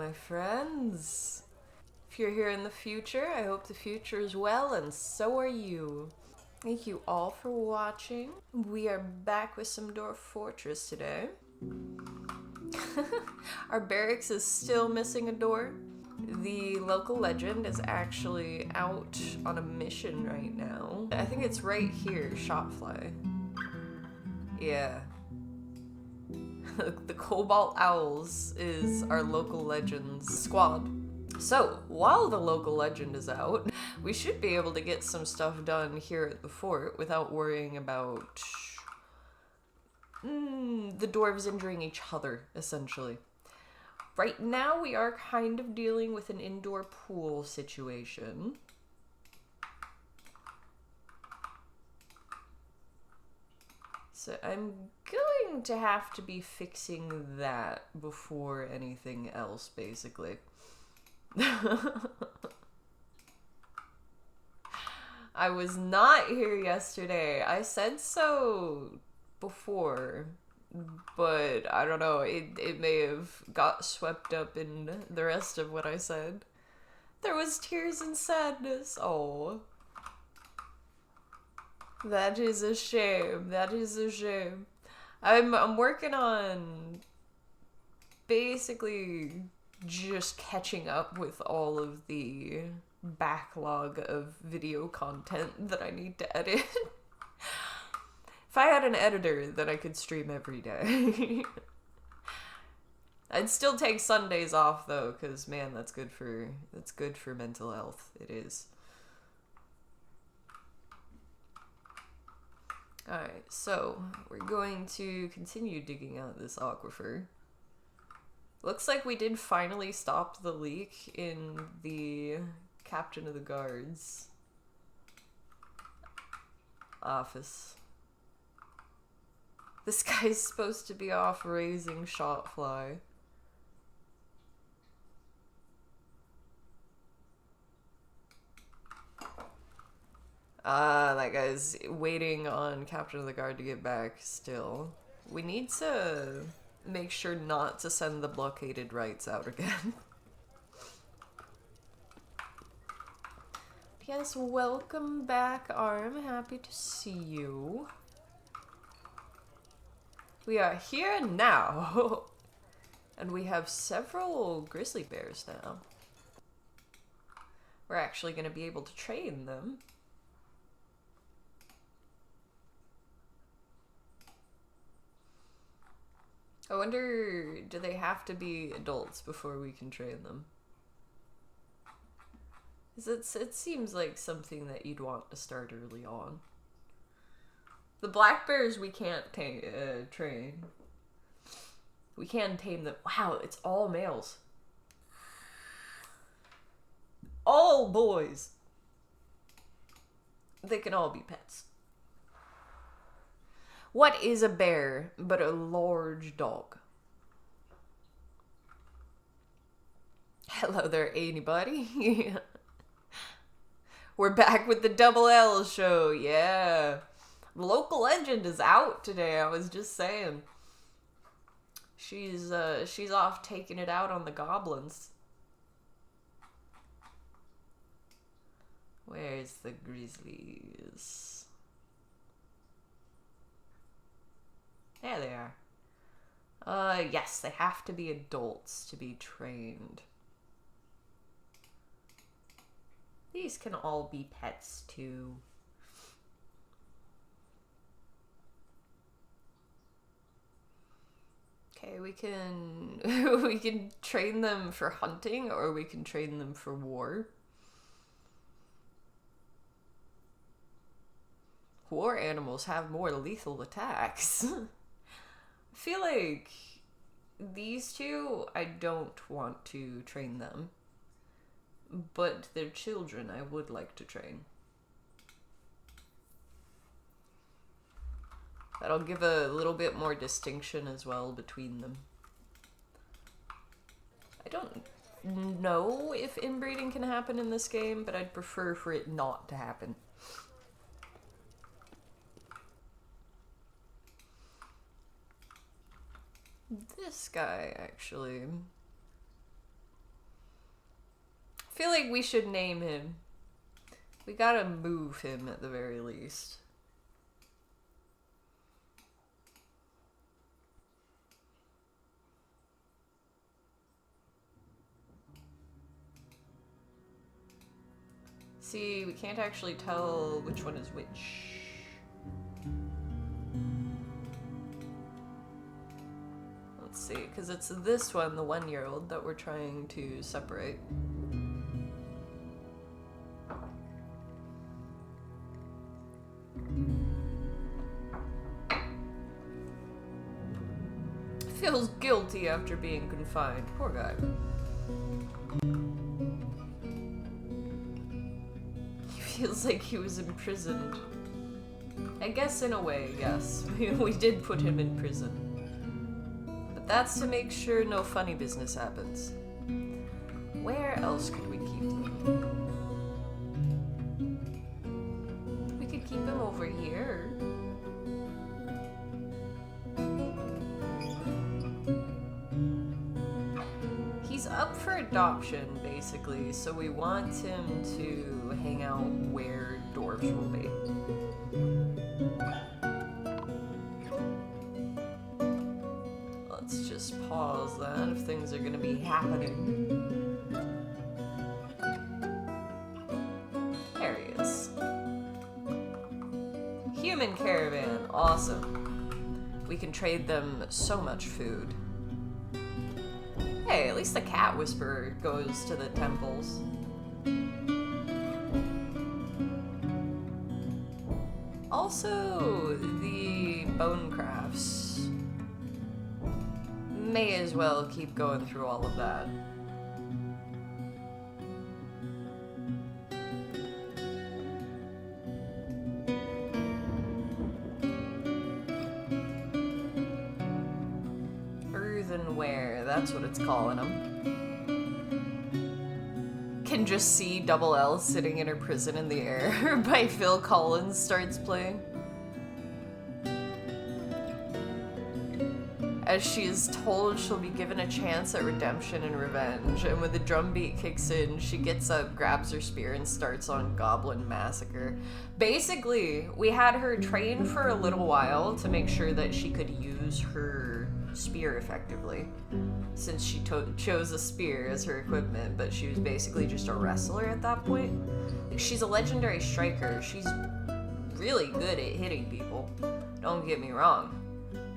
my friends. If you're here in the future, I hope the future is well, and so are you. Thank you all for watching. We are back with some Dwarf Fortress today. Our barracks is still missing a door. The local legend is actually out on a mission right now. I think it's right here, Shotfly. Yeah. The Cobalt Owls is our local legends squad. So, while the local legend is out, we should be able to get some stuff done here at the fort without worrying about the dwarves injuring each other, essentially. Right now, we are kind of dealing with an indoor pool situation. So I'm going to have to be fixing that before anything else, basically. I was not here yesterday. I said so before, but I don't know, it may have got swept up in the rest of what I said. There was tears and sadness. Oh. That is a shame. That is a shame. I'm working on basically just catching up with all of the backlog of video content that I need to edit. If I had an editor, then I could stream every day. I'd still take Sundays off though, because man, that's good for mental health. It is. Alright, so we're going to continue digging out this aquifer. Looks like we did finally stop the leak in the Captain of the Guard's office. This guy's supposed to be off raising Shotfly. That guy's waiting on Captain of the Guard to get back still. We need to make sure not to send the blockaded rights out again. Yes, welcome back, Arm. Happy to see you. We are here now. And we have several grizzly bears now. We're actually going to be able to train them. I wonder, do they have to be adults before we can train them? It seems like something that you'd want to start early on. The black bears we can't train. We can tame them. Wow, it's all males. All boys. They can all be pets. What is a bear but a large dog? Hello there, anybody? We're back with the Double L show, yeah. The local legend is out today, I was just saying. She's off taking it out on the goblins. Where's the grizzlies? There they are. Yes, they have to be adults to be trained. These can all be pets too. Okay, we can we can train them for hunting or we can train them for war. War animals have more lethal attacks. I feel like these two, I don't want to train them. But their children I would like to train. That'll give a little bit more distinction as well between them. I don't know if inbreeding can happen in this game, but I'd prefer for it not to happen. This guy, actually. feel like we should name him. We gotta move him at the very least. See, we can't actually tell which one is which. Let's see, because it's this one, the 1-year-old, that we're trying to separate. Feels guilty after being confined. Poor guy. Feels like he was imprisoned. I guess in a way, yes. We did put him in prison. But that's to make sure no funny business happens. Where else could we keep him? We could keep him over here. He's up for adoption, basically, so we want him to hang out where dwarves will be. Let's just pause that if things are gonna be happening. There he is. Human caravan, awesome. We can trade them so much food. Hey, at least the cat whisperer goes to the temples. Also, the bone crafts. May as well keep going through all of that. Earthenware, that's what it's calling them. Can just see Double L sitting in her prison in the air by Phil Collins starts playing. As she is told she'll be given a chance at redemption and revenge, and when the drum beat kicks in, she gets up, grabs her spear, and starts on Goblin Massacre. Basically, we had her train for a little while to make sure that she could use her spear effectively, since she chose a spear as her equipment, but she was basically just a wrestler at that point. Like, she's a legendary striker. She's really good at hitting people, don't get me wrong.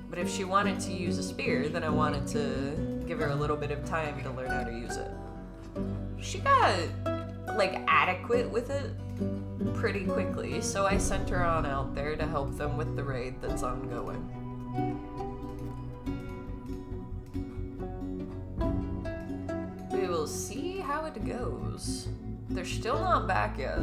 But if she wanted to use a spear, then I wanted to give her a little bit of time to learn how to use it. She got, like, adequate with it pretty quickly, so I sent her on out there to help them with the raid that's ongoing. We will see how it goes. They're still not back yet.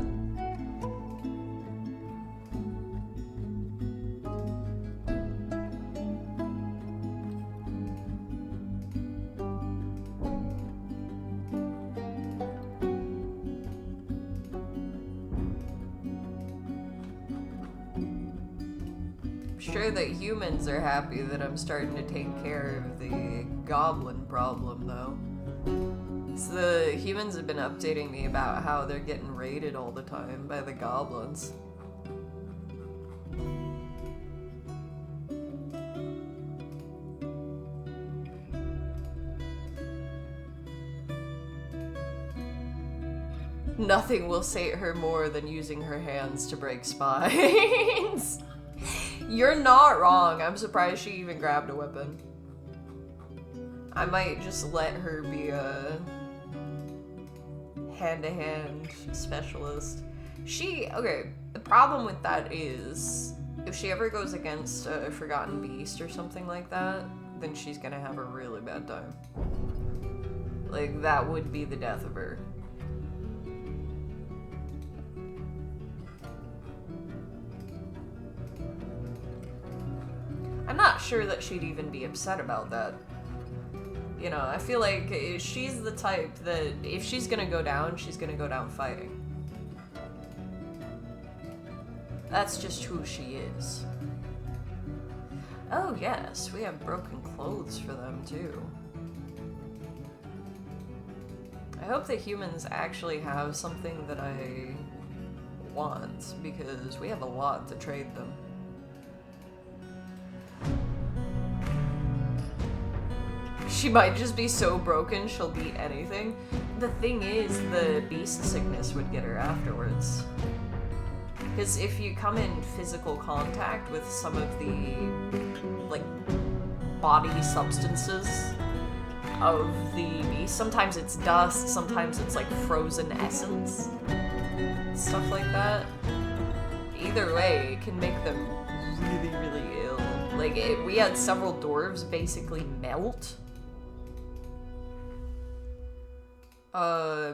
Sure that humans are happy that I'm starting to take care of the goblin problem, though. So the humans have been updating me about how they're getting raided all the time by the goblins. Nothing will sate her more than using her hands to break spines. You're not wrong. I'm surprised she even grabbed a weapon. I might just let her be a hand-to-hand specialist. Okay, the problem with that is if she ever goes against a Forgotten Beast or something like that, then she's gonna have a really bad time. Like, that would be the death of her. I'm not sure that she'd even be upset about that. You know, I feel like she's the type that if she's gonna go down, she's gonna go down fighting. That's just who she is. Oh yes, we have broken clothes for them too. I hope the humans actually have something that I want, because we have a lot to trade them. She might just be so broken she'll beat anything. The thing is, the beast sickness would get her afterwards. Because if you come in physical contact with some of the, like, body substances of the beast, sometimes it's dust, sometimes it's like frozen essence, stuff like that. Either way, it can make them really, really ill. Like, we had several dwarves basically melt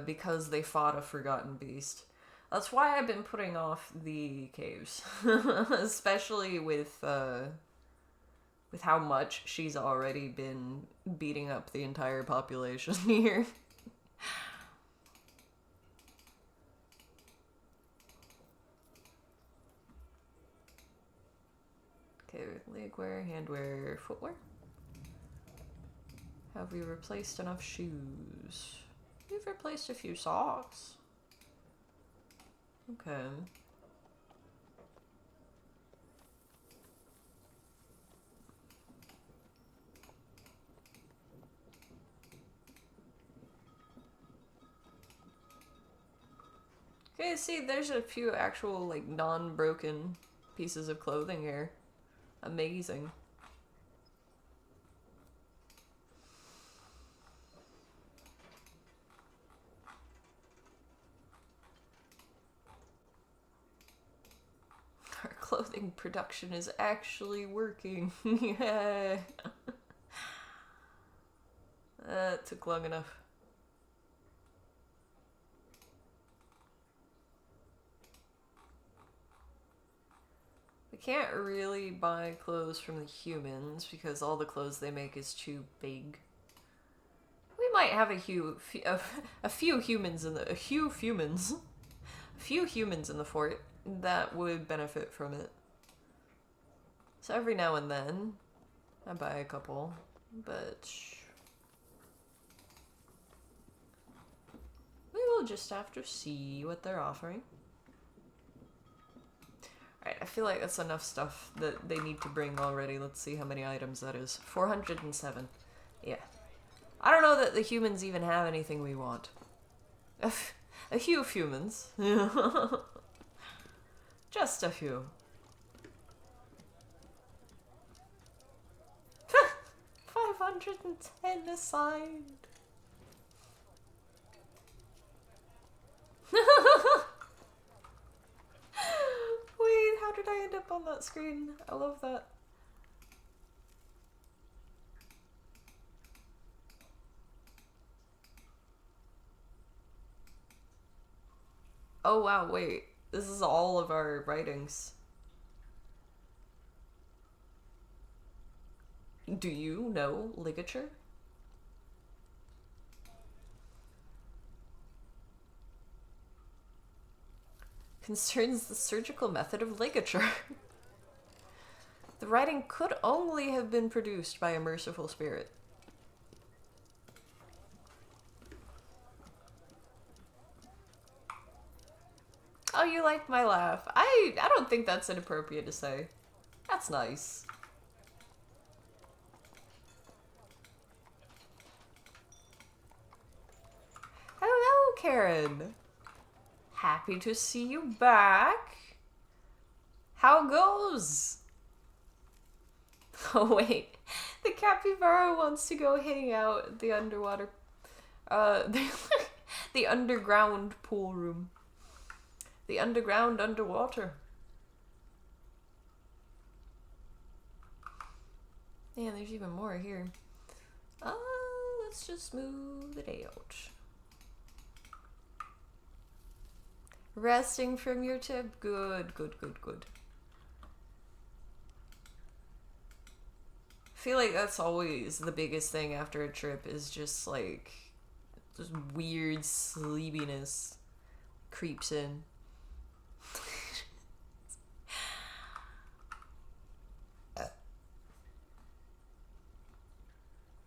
because they fought a forgotten beast. That's why I've been putting off the caves. Especially with how much she's already been beating up the entire population here. Okay, legwear, handwear, footwear. Have we replaced enough shoes? We've replaced a few socks. Okay. Okay, see, there's a few actual, like, non-broken pieces of clothing here. Amazing. Our clothing production is actually working. Yeah. That took long enough. We can't really buy clothes from the humans because all the clothes they make is too big. We might have a few humans in the fort that would benefit from it. So every now and then, I buy a couple, but we will just have to see what they're offering. Alright, I feel like that's enough stuff that they need to bring already. Let's see how many items that is. 407. Yeah. I don't know that the humans even have anything we want. A few humans. Just a few. 510 assigned. Wait, how did I end up on that screen? I love that. Oh wow, wait. This is all of our writings. Do you know ligature? Concerns the surgical method of ligature. The writing could only have been produced by a merciful spirit. Oh, you like my laugh. I don't think that's inappropriate to say. That's nice. Hello, Karen. Happy to see you back. How goes? Oh wait, the capybara wants to go hang out at the underwater, the underground pool room. The underground underwater. Yeah, there's even more here. Let's just move it out. Resting from your trip? Good, good, good, good. I feel like that's always the biggest thing after a trip is just like, just weird sleepiness creeps in.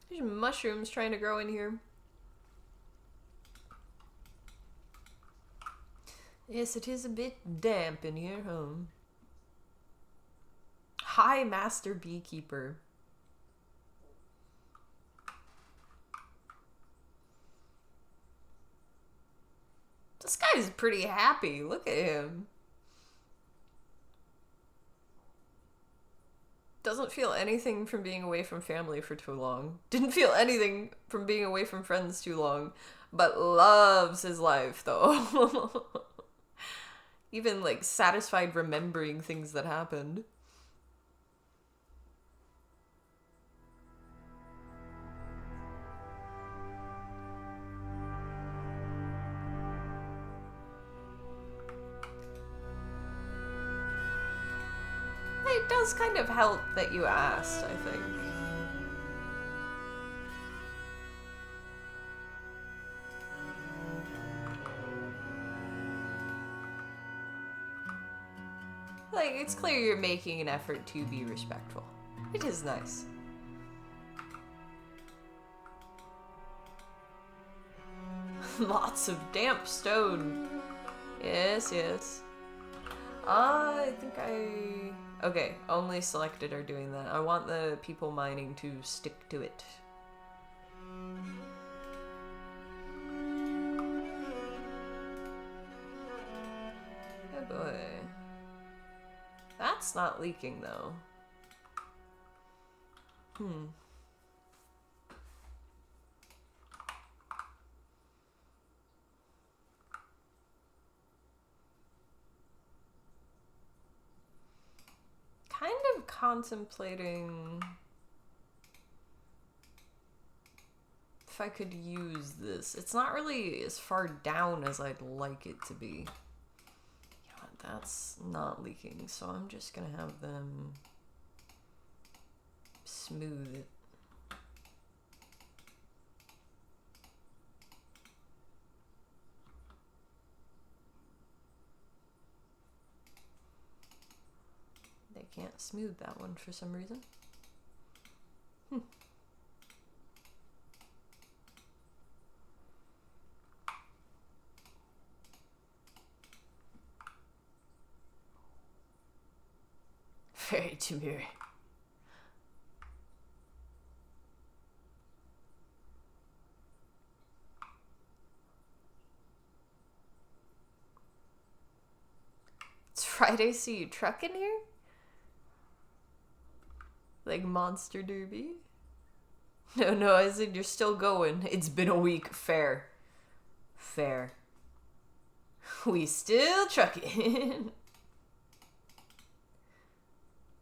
There's mushrooms trying to grow in here. Yes, it is a bit damp in here, home. Hi, Master Beekeeper. This guy's pretty happy. Look at him. Doesn't feel anything from being away from family for too long. Didn't feel anything from being away from friends too long. But loves his life, though. Even, like, satisfied remembering things that happened. It does kind of help that you asked, I think. Like, it's clear you're making an effort to be respectful. It is nice. Lots of damp stone. Yes, yes. I think Okay, only selected are doing that. I want the people mining to stick to it. Oh boy. That's not leaking, though. Kind of contemplating if I could use this. It's not really as far down as I'd like it to be. Yeah, that's not leaking, so I'm just gonna have them smooth it. They can't smooth that one for some reason. Very demure. It's Friday, so you trucking here? Like Monster Derby? No, as in you're still going. It's been a week. Fair. Fair. We still trucking.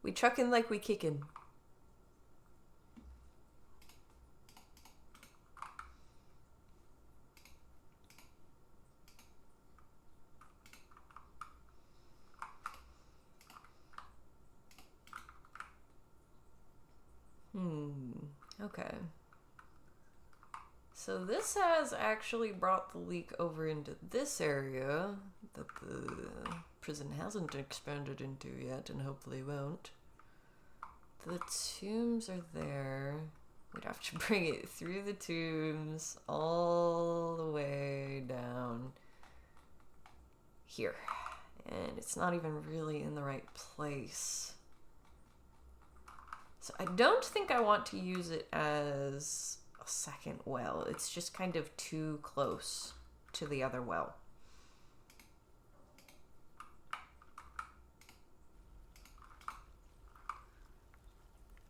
We trucking like we kicking. Okay. So this has actually brought the leak over into this area that the prison hasn't expanded into yet and hopefully won't. The tombs are there. We'd have to bring it through the tombs all the way down here. And it's not even really in the right place. So I don't think I want to use it as a second well. It's just kind of too close to the other well.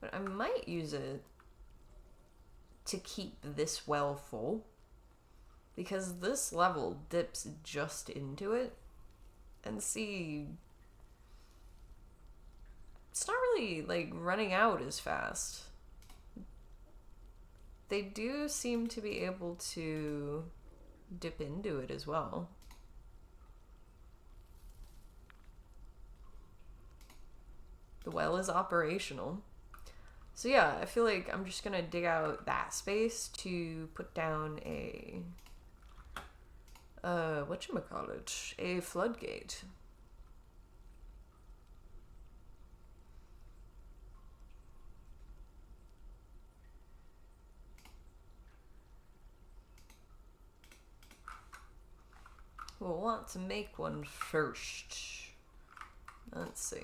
But I might use it to keep this well full, because this level dips just into it, and see, it's not really like running out as fast. They do seem to be able to dip into it as well. The well is operational. So yeah, I feel like I'm just gonna dig out that space to put down a whatchamacallit, a floodgate. we'll want to make one first. Let's see.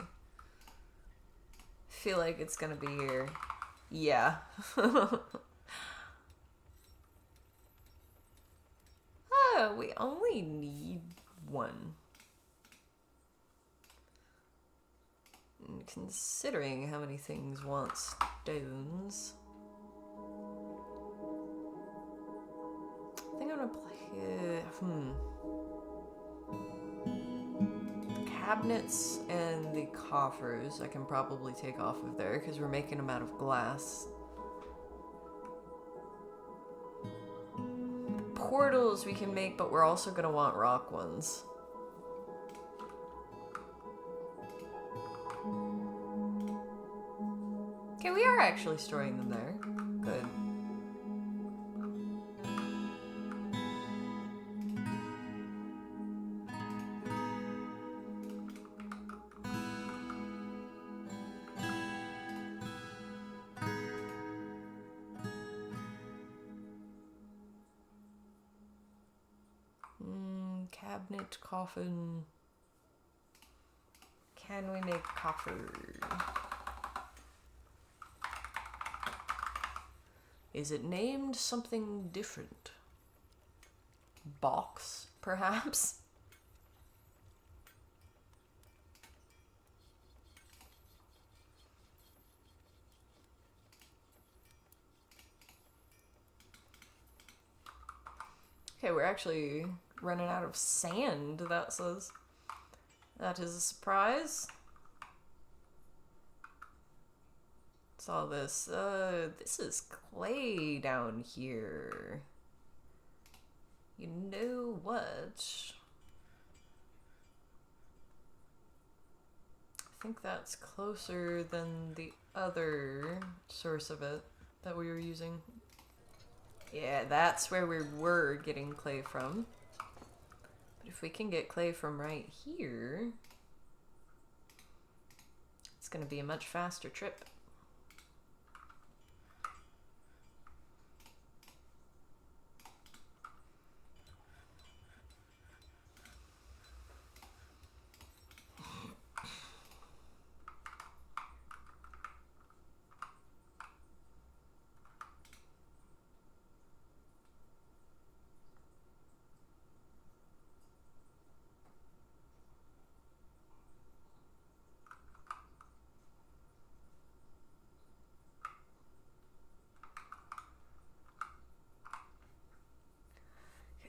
Feel like it's gonna be here. Yeah. Oh, we only need one. And considering how many things want stones, I think I'm gonna play. Cabinets and the coffers I can probably take off of there because we're making them out of glass. Portals we can make, but we're also gonna want rock ones. Okay, we are actually storing them there. Good. Cabinet, coffin. Can we make coffer? Is it named something different? Box, perhaps? Okay, we're actually running out of sand, that says. That is a surprise. What's all this? This is clay down here. You know what? I think that's closer than the other source of it that we were using. Yeah, that's where we were getting clay from. But if we can get clay from right here, it's gonna be a much faster trip.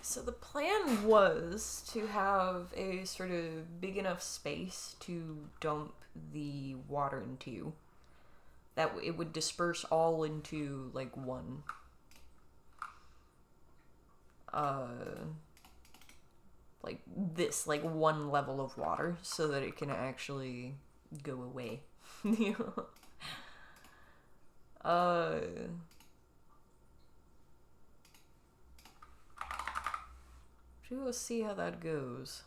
So the plan was to have a sort of big enough space to dump the water into. That it would disperse all into, like, one. Like this, like one level of water, so that it can actually go away. We'll see how that goes.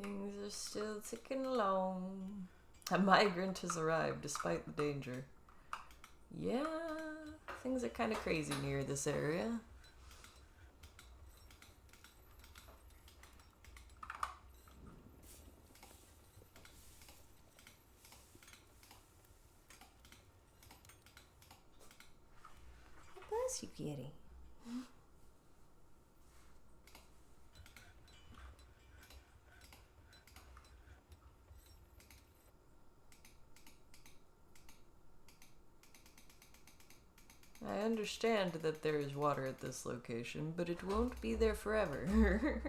Things are still ticking along. A migrant has arrived despite the danger. Yeah, things are kind of crazy near this area. Bless you, kitty. I understand that there is water at this location, but it won't be there forever.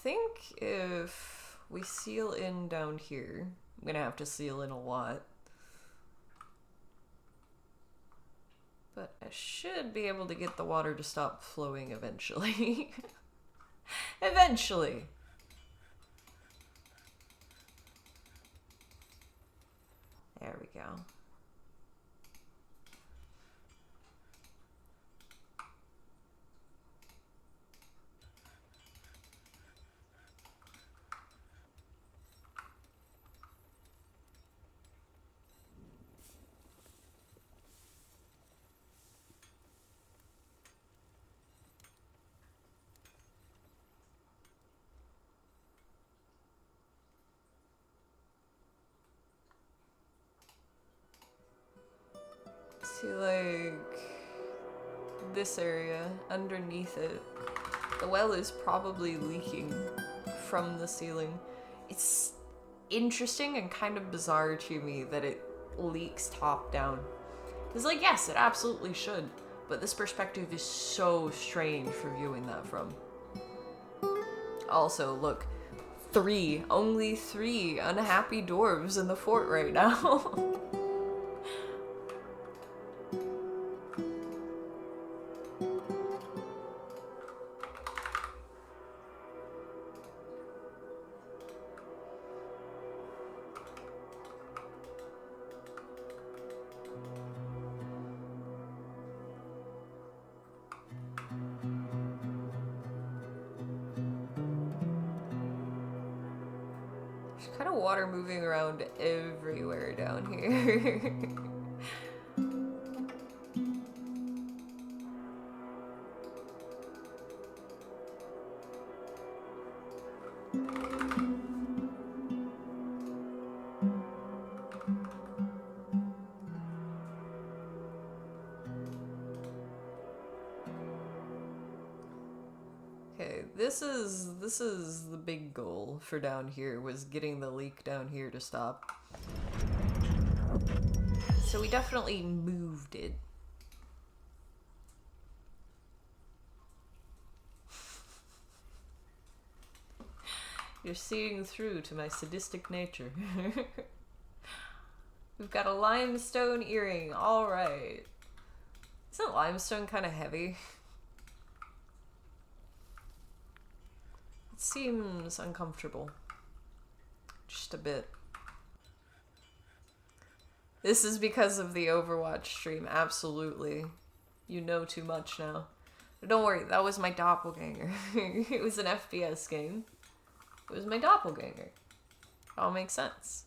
think if we seal in down here, I'm gonna have to seal in a lot. But I should be able to get the water to stop flowing eventually. Eventually. There we go. See, like, this area, underneath it, the well is probably leaking from the ceiling. It's interesting and kind of bizarre to me that it leaks top down. Because, like, yes, it absolutely should, but this perspective is so strange for viewing that from. Also, look, only three unhappy dwarves in the fort right now. There's kind of water moving around everywhere down here. Okay, this is the big goal for down here, was getting the leak down here to stop. So we definitely moved it. You're seeing through to my sadistic nature. We've got a limestone earring, alright. Isn't limestone kind of heavy? It seems uncomfortable. Just a bit. This is because of the Overwatch stream, absolutely. You know too much now. But don't worry, that was my doppelganger. It was an FPS game. It was my doppelganger. It all makes sense.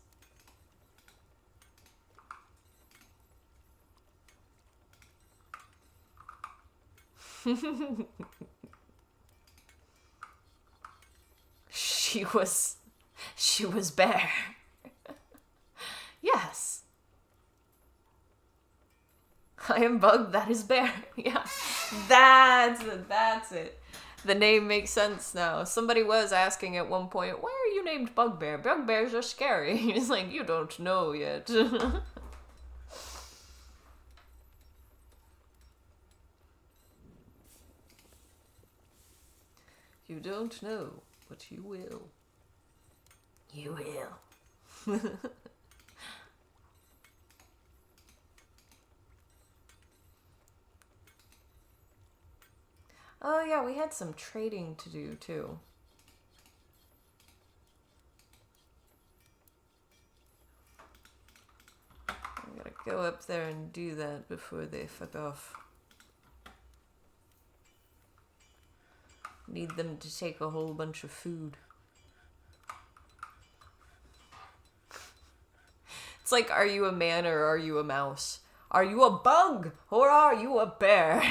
She was bare. Yes. I am Bug, that is Bear. Yeah. That's it. The name makes sense now. Somebody was asking at one point, why are you named Bugbear? Bugbears are scary. He's like, you don't know yet. You don't know, but you will. You will. Oh yeah, we had some trading to do too. I gotta go up there and do that before they fuck off. Need them to take a whole bunch of food. It's like, are you a man or are you a mouse? Are you a bug or are you a bear?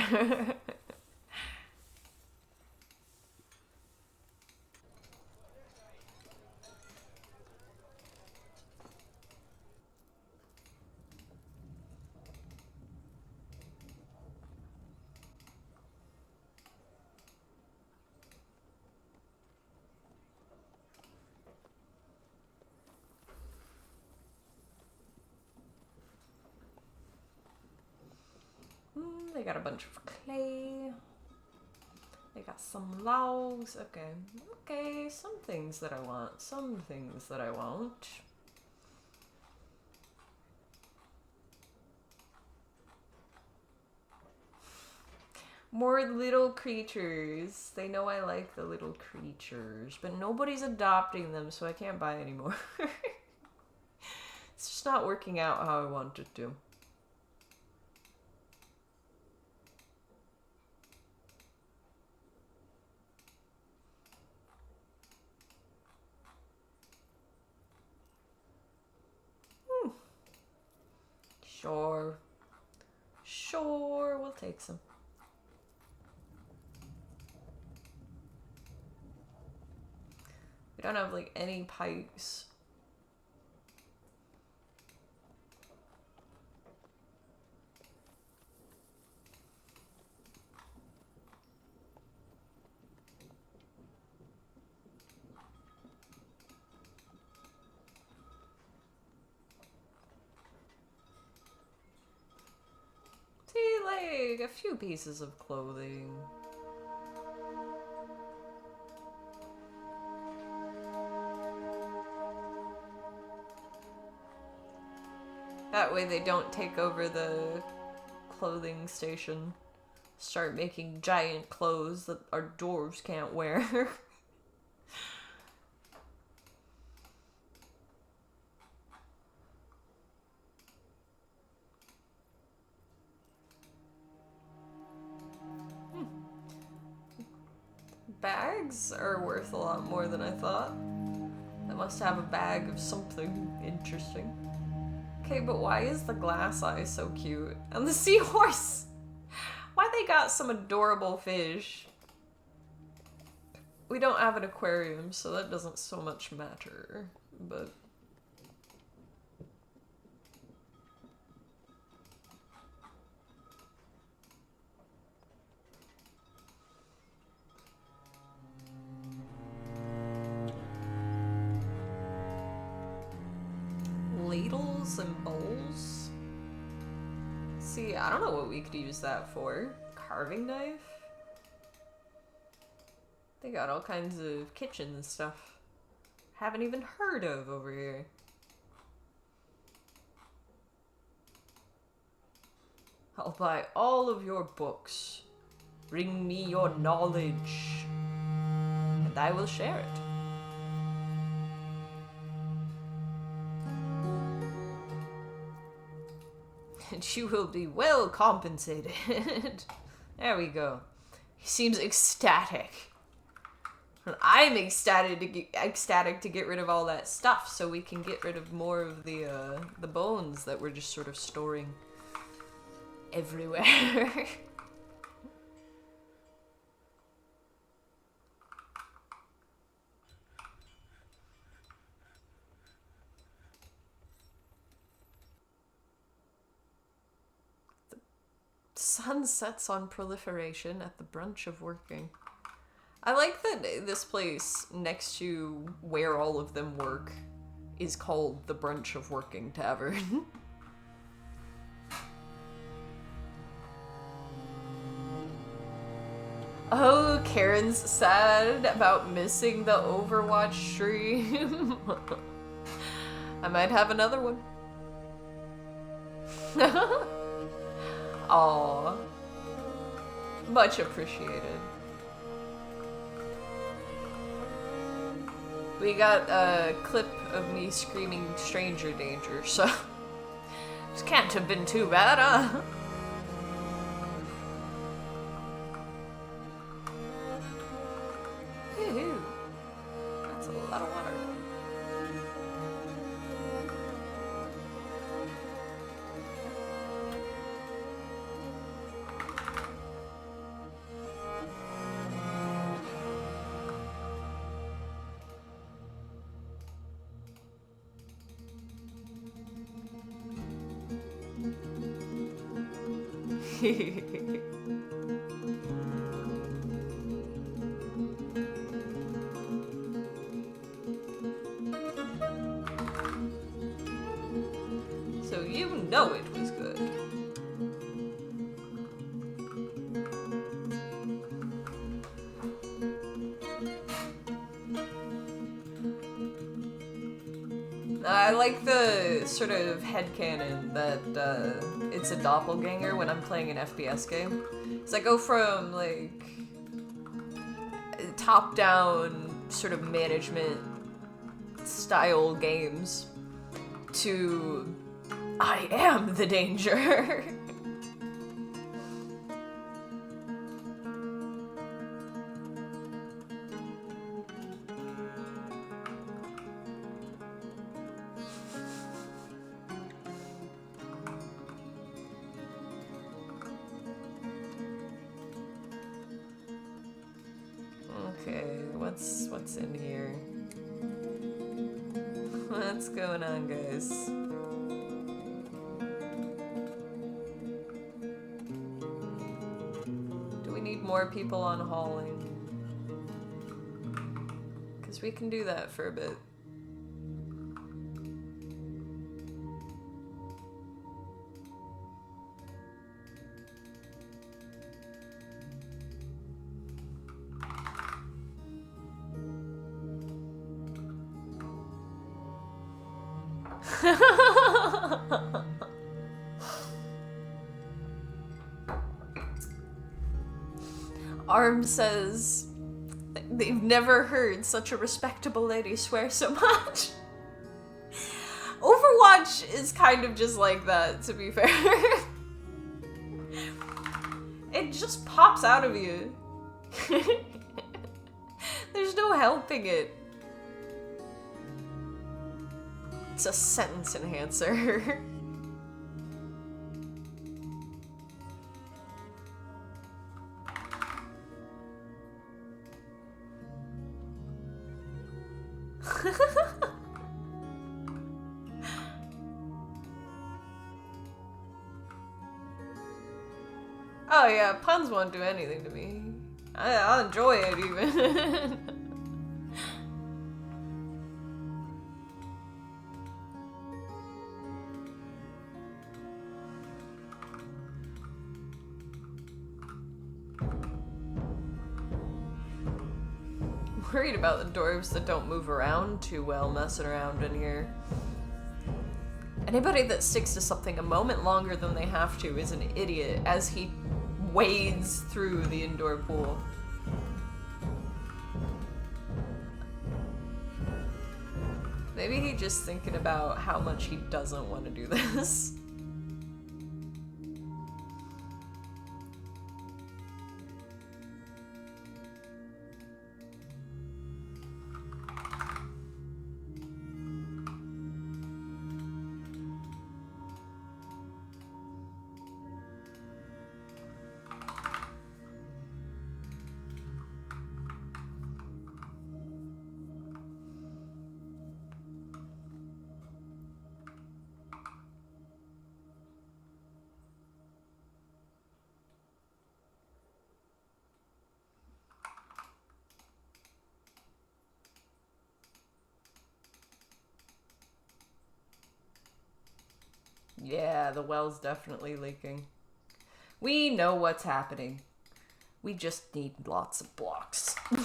They got a bunch of clay. They We got some logs. Okay. Okay, some things that I want. Some things that I won't. More little creatures. They know I like the little creatures, but nobody's adopting them, so I can't buy anymore. It's just not working out how I want it to. Sure. Sure, we'll take some. We don't have, like, any pikes. See, like, a few pieces of clothing. That way they don't take over the clothing station. Start making giant clothes that our dwarves can't wear. Bags are worth a lot more than I thought. I must have a bag of something interesting. Okay, but why is the glass eye so cute? And the seahorse! Why they got some adorable fish? We don't have an aquarium, so that doesn't so much matter, but... ladles and bowls? See, I don't know what we could use that for. Carving knife? They got all kinds of kitchen stuff. Haven't even heard of over here. I'll buy all of your books. Bring me your knowledge, and I will share it. And you will be well compensated. There we go. He seems ecstatic. And I'm ecstatic to get rid of all that stuff, so we can get rid of more of the bones that we're just sort of storing everywhere. Sun sets on proliferation at the brunch of working. I like that this place next to where all of them work is called the Brunch of Working Tavern. Oh, Karen's sad about missing the Overwatch stream. I might have another one. Aww. Much appreciated. We got a clip of me screaming stranger danger, so this can't have been too bad, huh? Woohoo. That's a lot of water. So you know it was good. I like the sort of headcanon that it's a doppelganger when I'm playing an FPS game. So I go from, like, top-down sort of management style games to I am the danger. Okay, what's in here? What's going on, guys? Do we need more people on hauling? Because we can do that for a bit. Arm says they've never heard such a respectable lady swear so much. Overwatch is kind of just like that, to be fair. It just pops out of you. There's no helping it. It's a sentence enhancer. Oh yeah, puns won't do anything to me. I'll enjoy it even. Worried about the dwarves that don't move around too well messing around in here. Anybody that sticks to something a moment longer than they have to is an idiot as he wades through the indoor pool. Maybe he's just thinking about how much he doesn't want to do this. Yeah, the well's definitely leaking. We know what's happening. We just need lots of blocks. I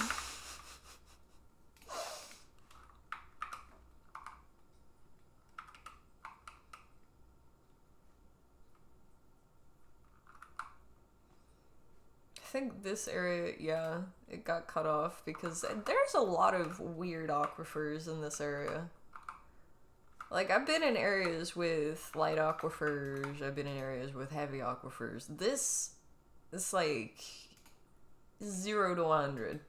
think this area, yeah, it got cut off because there's a lot of weird aquifers in this area. Like, I've been in areas with light aquifers, I've been in areas with heavy aquifers. This is like 0 to 100.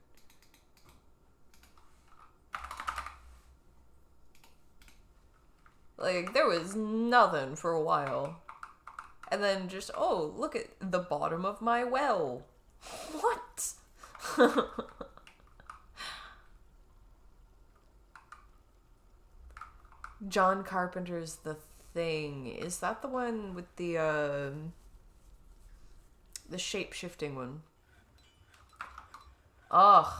Like, there was nothing for a while. And then just, oh, look at the bottom of my well. What? John Carpenter's The Thing. Is that the one with the shape-shifting one? Ugh.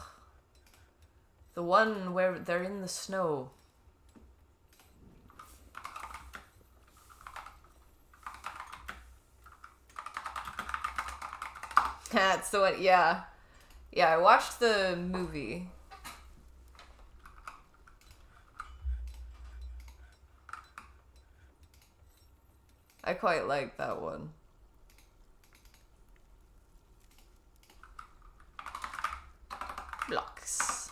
The one where they're in the snow. That's the one, yeah. Yeah, I watched the movie. I quite like that one. Blocks.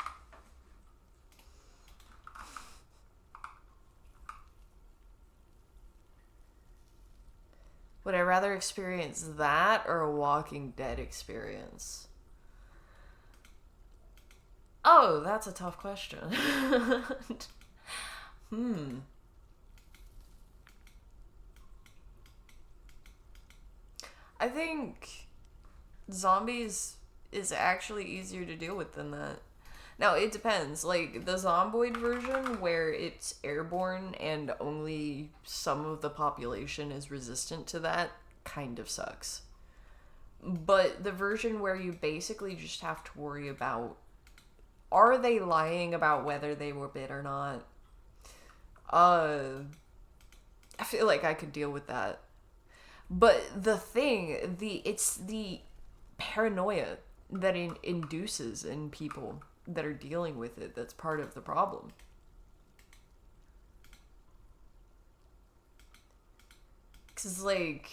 Would I rather experience that or a Walking Dead experience? Oh, that's a tough question. I think zombies is actually easier to deal with than that. Now, it depends. Like, the Zomboid version, where it's airborne and only some of the population is resistant to that, kind of sucks. But the version where you basically just have to worry about, are they lying about whether they were bit or not? I feel like I could deal with that. But it's the paranoia that induces in people that are dealing with it that's part of the problem. Because, like,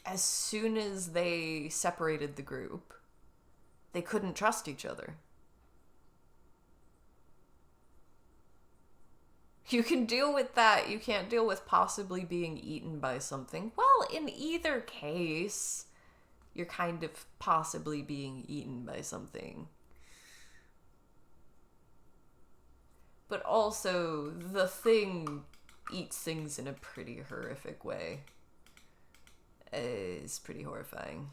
as soon as they separated the group, they couldn't trust each other. You can deal with that. You can't deal with possibly being eaten by something. Well, in either case, you're kind of possibly being eaten by something. But also, the thing eats things in a pretty horrific way. It's pretty horrifying.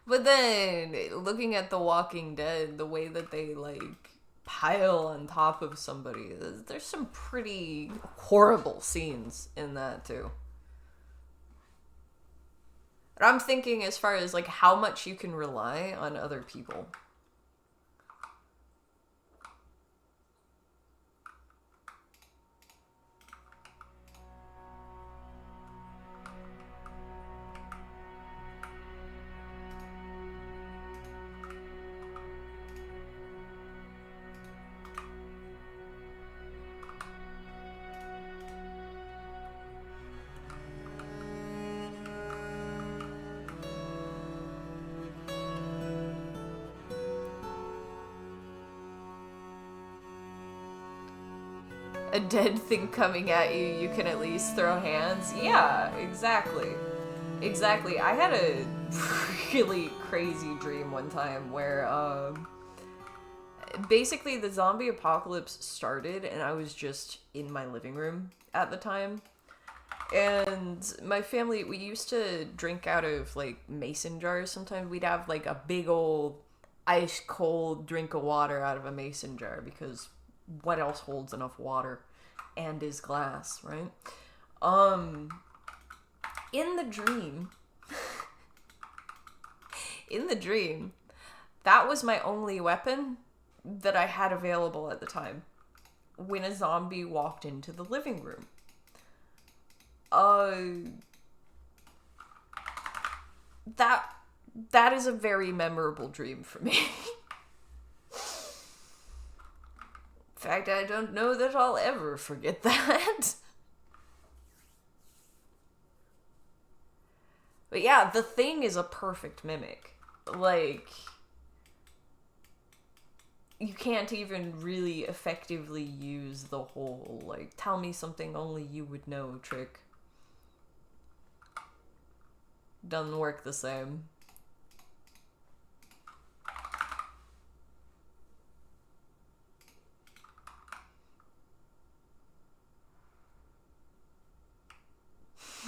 But then, looking at The Walking Dead, the way that they, like, pile on top of somebody, there's some pretty horrible scenes in that, too. But I'm thinking as far as, like, how much you can rely on other people. A dead thing coming at you, you can at least throw hands. Yeah, exactly. Exactly. I had a really crazy dream one time where, basically the zombie apocalypse started and I was just in my living room at the time. And my family, we used to drink out of, like, mason jars sometimes. We'd have, like, a big old ice cold drink of water out of a mason jar because what else holds enough water and is glass, right? In the dream, that was my only weapon that I had available at the time when a zombie walked into the living room. That is a very memorable dream for me. In fact, I don't know that I'll ever forget that. But yeah, the Thing is a perfect mimic. Like, you can't even really effectively use the whole, like, tell me something only you would know trick. Doesn't work the same.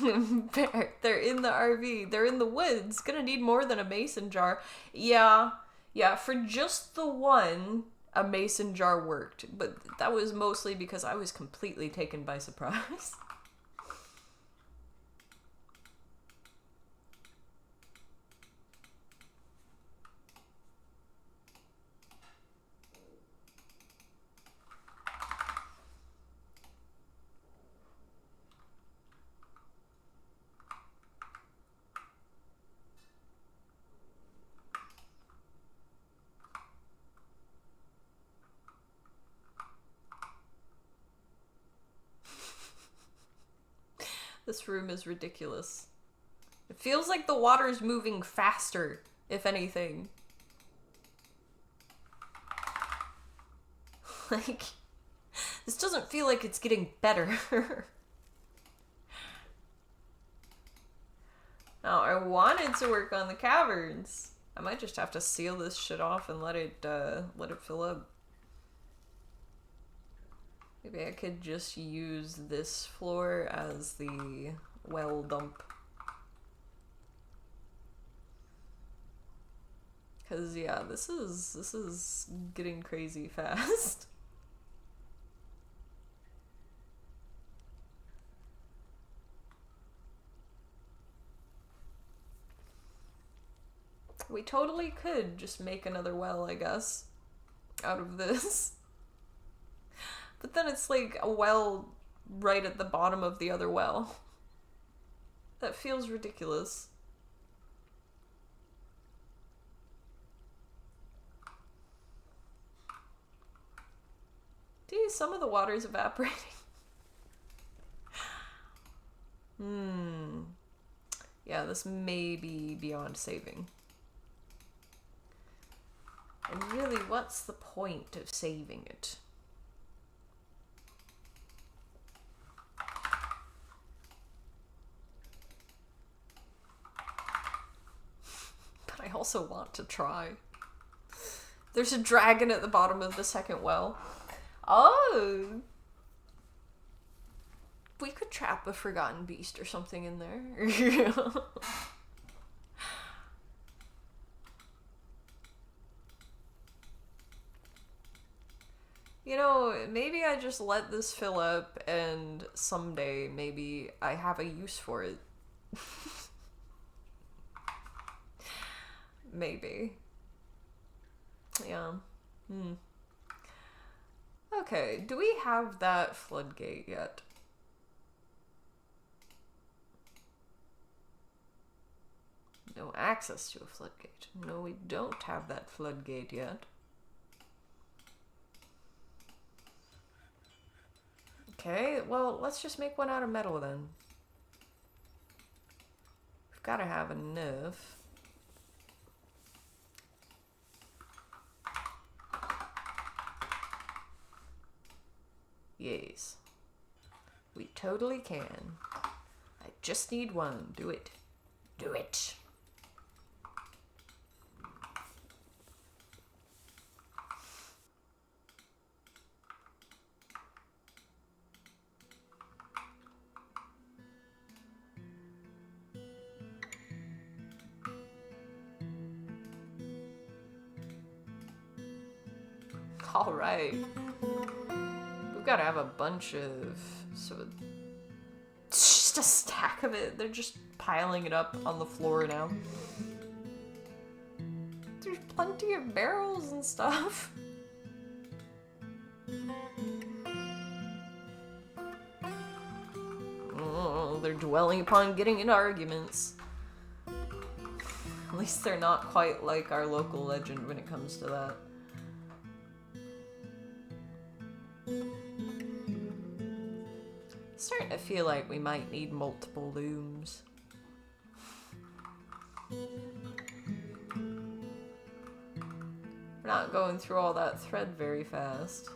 They're in the RV. They're in the woods. Gonna need more than a mason jar. Yeah, for just the one, a mason jar worked. But that was mostly because I was completely taken by surprise. This room is ridiculous. It feels like the water is moving faster, if anything. Like, this doesn't feel like it's getting better. Now, I wanted to work on the caverns. I might just have to seal this shit off and let it fill up. Maybe I could just use this floor as the well dump. Cause yeah, this is getting crazy fast. We totally could just make another well, I guess, out of this. But then it's like a well right at the bottom of the other well. That feels ridiculous. See, some of the water's evaporating. Yeah, this may be beyond saving. And really, what's the point of saving it? But I also want to try. There's a dragon at the bottom of the second well. Oh! We could trap a forgotten beast or something in there. You know, maybe I just let this fill up and someday maybe I have a use for it. Maybe. Yeah. Okay, do we have that floodgate yet? No access to a floodgate. No, we don't have that floodgate yet. Okay, well, let's just make one out of metal then. We've got to have enough. Yes. We totally can. I just need one. Do it. Do it. All right. We've got to have a bunch of... So it's just a stack of it. They're just piling it up on the floor now. There's plenty of barrels and stuff. Oh, they're dwelling upon getting into arguments. At least they're not quite like our local legend when it comes to that. Starting to feel like we might need multiple looms. We're not going through all that thread very fast.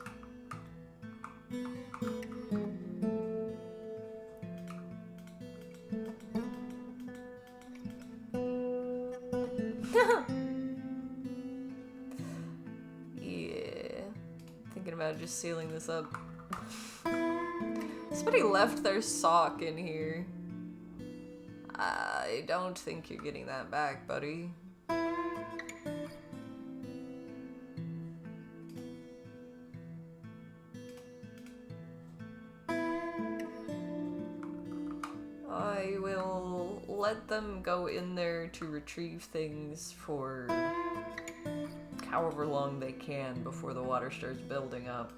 Yeah. Thinking about just sealing this up. Somebody left their sock in here. I don't think you're getting that back, buddy. I will let them go in there to retrieve things for however long they can before the water starts building up.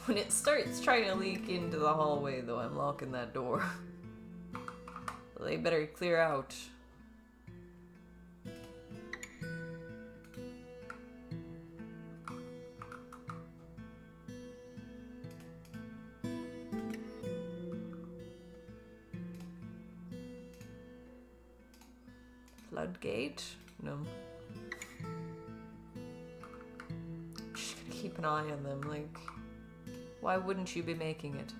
When it starts trying to leak into the hallway, though, I'm locking that door. They better clear out. floodgate? No. Just gonna keep an eye on them, like, why wouldn't you be making it?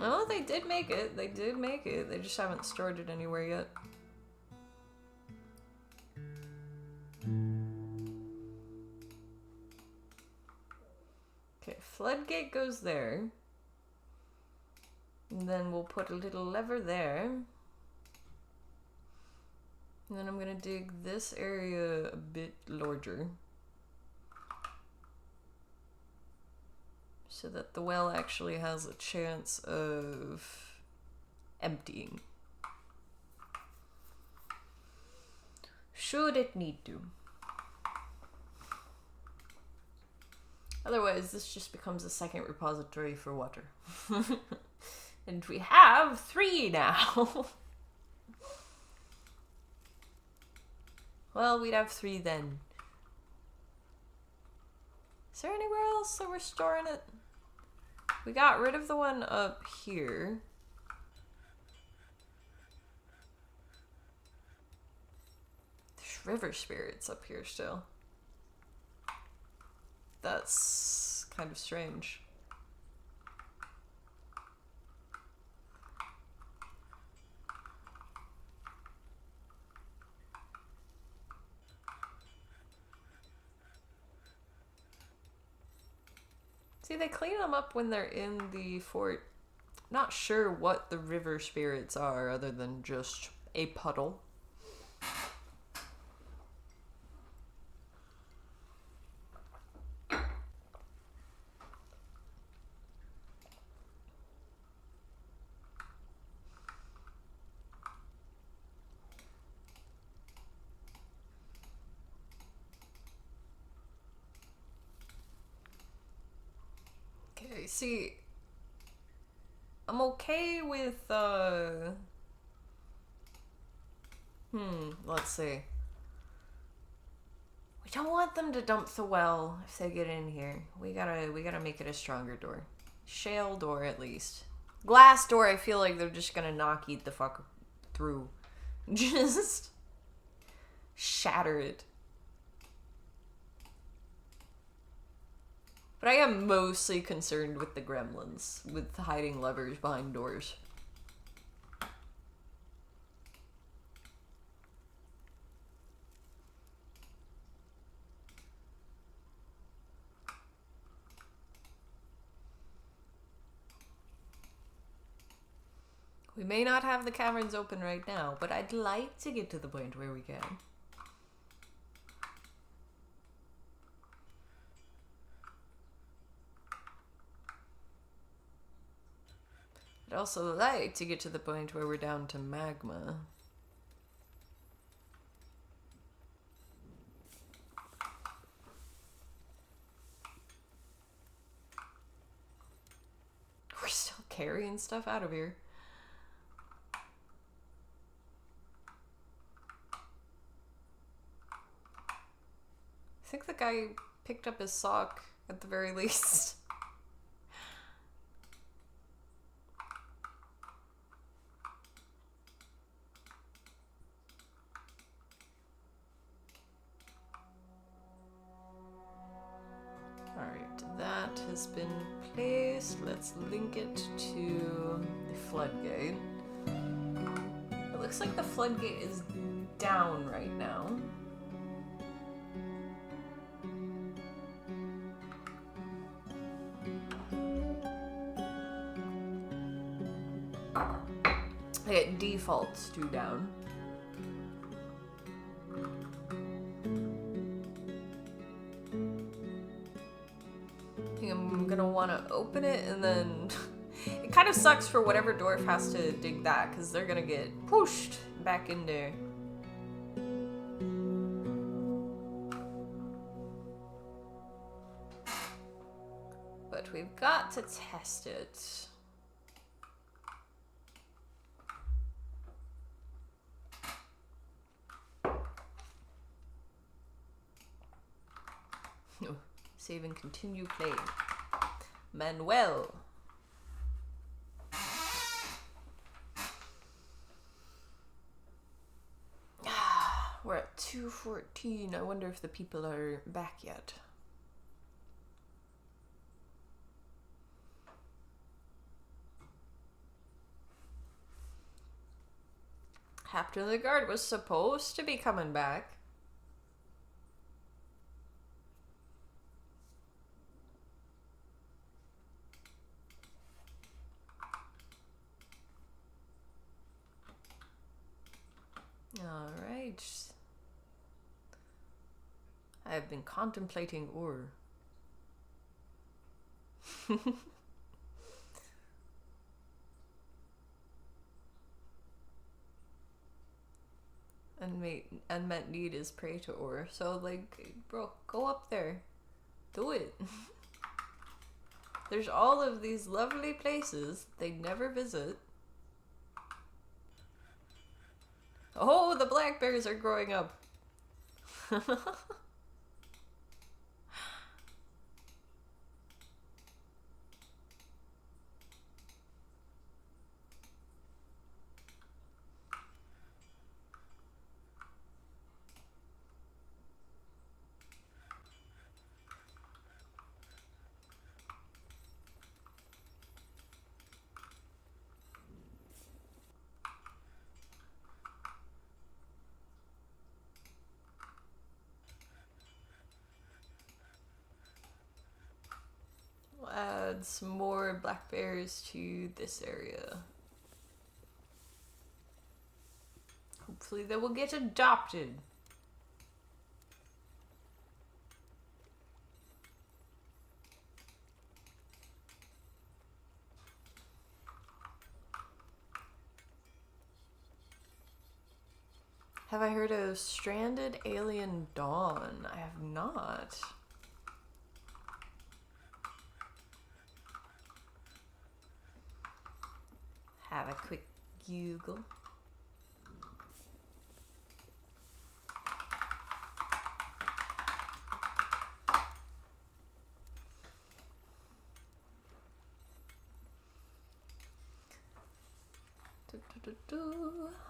Oh, they did make it. They did make it. They just haven't stored it anywhere yet. Okay, floodgate goes there. And then we'll put a little lever there. And then I'm gonna dig this area a bit larger. So that the well actually has a chance of emptying. Should it need to. Otherwise, this just becomes a second repository for water. And we have 3 now. Well, we'd have 3 then. Is there anywhere else that we're storing it? We got rid of the one up here. There's river spirits up here still. That's kind of strange. See, they clean them up when they're in the fort. Not sure what the river spirits are other than just a puddle. See, I'm okay with, let's see. We don't want them to dump the well if they get in here. We gotta make it a stronger door. Shale door, at least. Glass door, I feel like they're just gonna eat the fuck through. Just shatter it. But I am mostly concerned with the gremlins, with hiding levers behind doors. We may not have the caverns open right now, but I'd like to get to the point where we can. I'd also like to get to the point where we're down to magma. We're still carrying stuff out of here. I think the guy picked up his sock at the very least. Has been placed. Let's link it to the floodgate. It looks like the floodgate is down right now. It defaults to down. I'm gonna want to open it, and then it kind of sucks for whatever dwarf has to dig that, because they're gonna get pushed back in there. But we've got to test it. Save and continue playing. Manuel. We're at 2:14. I wonder if the people are back yet. Captain of the Guard was supposed to be coming back. Alright. I have been contemplating ore. Unmet need is prey to ore. So, like, bro, go up there. Do it. There's all of these lovely places they never visit. Oh, the black bears are growing up. Add some more black bears to this area. Hopefully they will get adopted. Have I heard of Stranded Alien Dawn? I have not. Have a quick Google.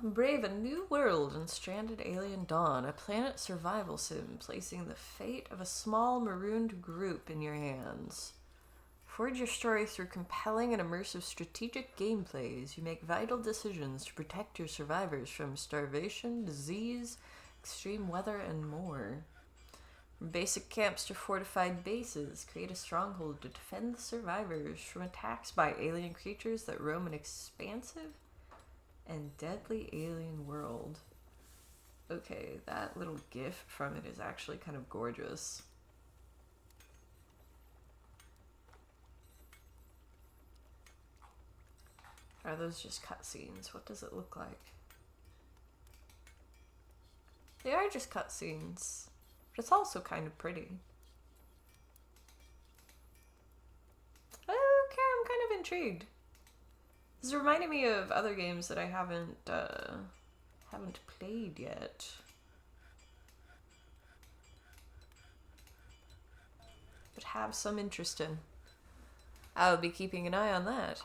Brave a new world in Stranded Alien Dawn, a planet survival sim placing the fate of a small marooned group in your hands. Forge your story through compelling and immersive strategic gameplays. You make vital decisions to protect your survivors from starvation, disease, extreme weather, and more. From basic camps to fortified bases, create a stronghold to defend the survivors from attacks by alien creatures that roam an expansive and deadly alien world. Okay, that little gif from it is actually kind of gorgeous. Are those just cutscenes? What does it look like? They are just cutscenes, but it's also kind of pretty. Okay, I'm kind of intrigued. This is reminding me of other games that I haven't played yet. But have some interest in. I'll be keeping an eye on that.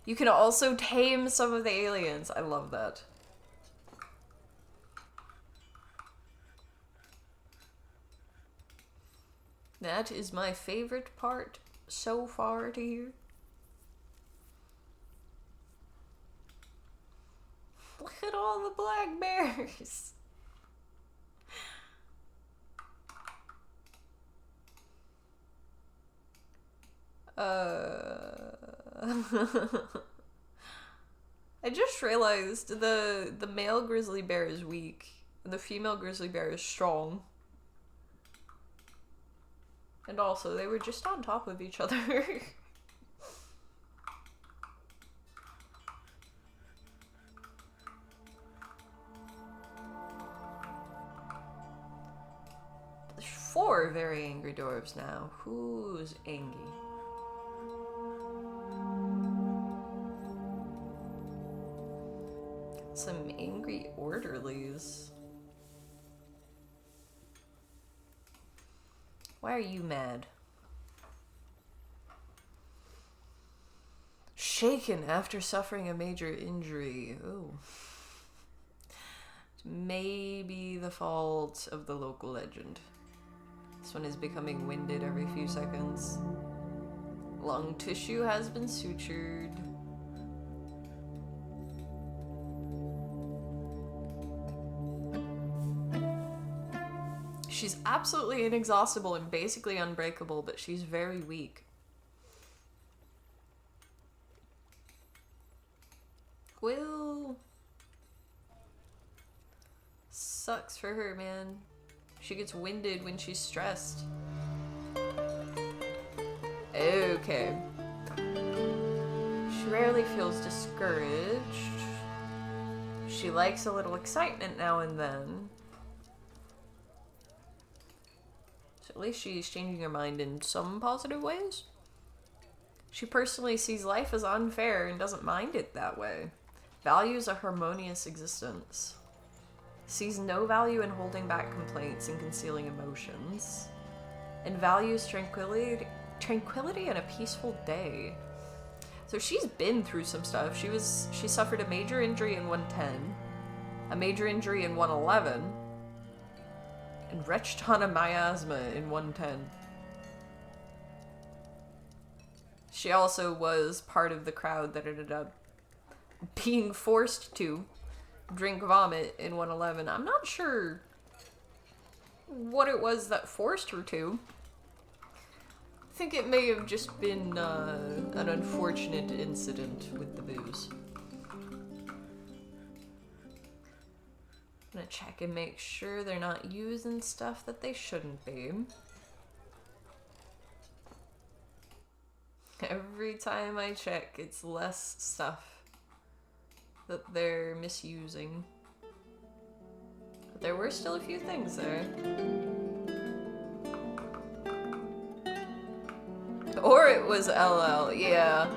You can also tame some of the aliens. I love that. That is my favorite part so far to hear. Look at all the black bears. I just realized the male grizzly bear is weak and the female grizzly bear is strong. And also, they were just on top of each other. There's 4 very angry dwarves now. Who's angry? Some angry orderlies. Why are you mad? shaken after suffering a major injury. Ooh. Maybe the fault of the local legend. This one is becoming winded every few seconds. Lung tissue has been sutured. She's absolutely inexhaustible and basically unbreakable, but she's very weak. Will. Sucks for her, man. She gets winded when she's stressed. Okay. She rarely feels discouraged. She likes a little excitement now and then. So at least she's changing her mind in some positive ways. She personally sees life as unfair and doesn't mind it that way. Values a harmonious existence. Sees no value in holding back complaints and concealing emotions. And values tranquility and a peaceful day. So she's been through some stuff. She suffered a major injury in 110, a major injury in 111, and retched on a miasma in 110. She also was part of the crowd that ended up being forced to drink vomit in 111. I'm not sure what it was that forced her to. I think it may have just been an unfortunate incident with the booze. I'm gonna check and make sure they're not using stuff that they shouldn't be. Every time I check, it's less stuff that they're misusing. But there were still a few things there. Or it was LL, yeah.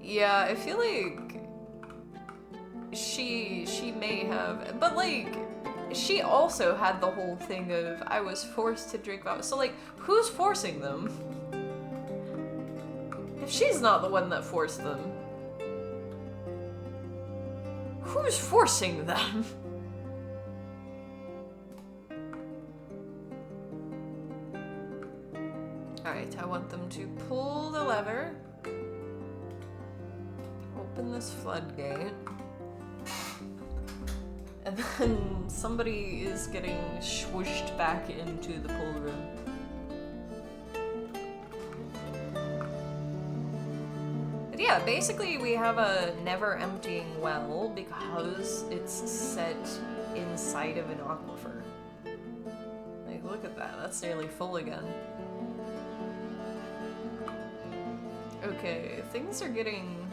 Yeah, I feel like she may have, but like, she also had the whole thing of, I was forced to drink vomit. So like, who's forcing them? If she's not the one that forced them, who's forcing them? Alright, I want them to pull the lever. Open this floodgate. And then somebody is getting swooshed back into the pool room. But yeah, basically we have a never emptying well because it's set inside of an aquifer. Like, look at that, that's nearly full again. Okay, things are getting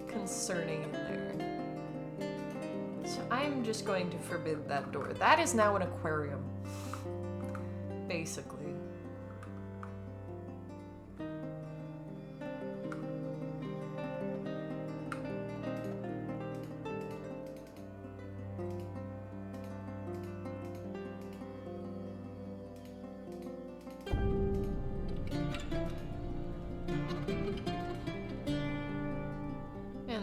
concerning in there. So I'm just going to forbid that door. That is now an aquarium, basically.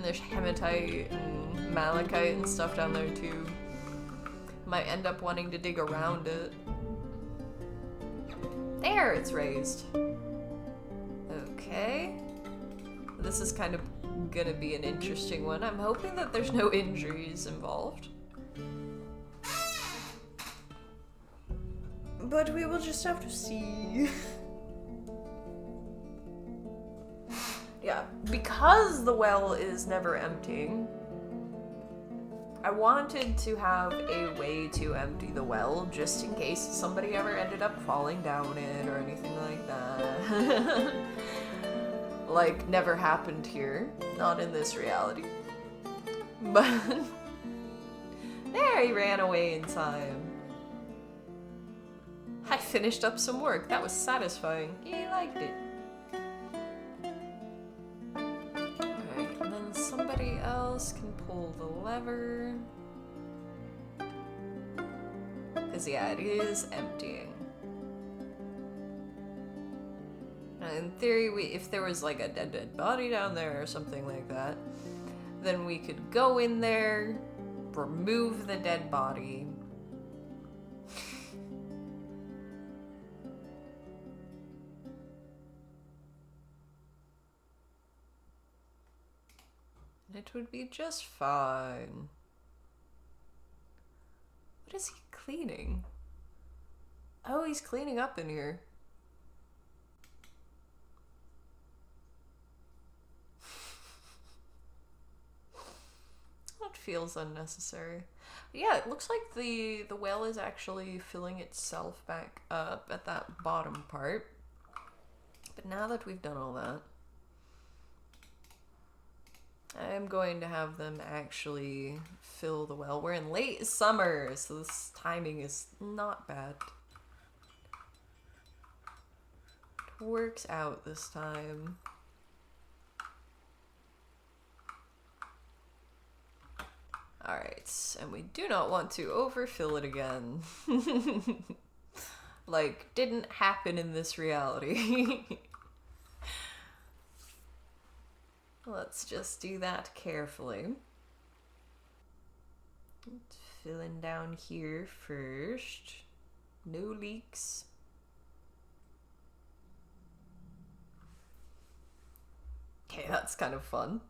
There's hematite and malachite and stuff down there too. Might end up wanting to dig around it. There, it's raised. Okay. This is kind of gonna be an interesting one. I'm hoping that there's no injuries involved. But we will just have to see. Yeah, because the well is never emptying, I wanted to have a way to empty the well just in case somebody ever ended up falling down it or anything like that. Like, never happened here. Not in this reality. But there, he ran away in time. I finished up some work. That was satisfying. He liked it. Somebody else can pull the lever. Because, yeah, it is emptying. In theory, if there was like a dead body down there or something like that, then we could go in there, remove the dead body. It would be just fine. What is he cleaning? Oh, he's cleaning up in here. That feels unnecessary. Yeah, it looks like the well is actually filling itself back up at that bottom part. But now that we've done all that, I'm going to have them actually fill the well. We're in late summer, so this timing is not bad. It works out this time. Alright, and we do not want to overfill it again. Like, didn't happen in this reality. Let's just do that carefully. Filling down here first. No leaks. Okay, that's kind of fun.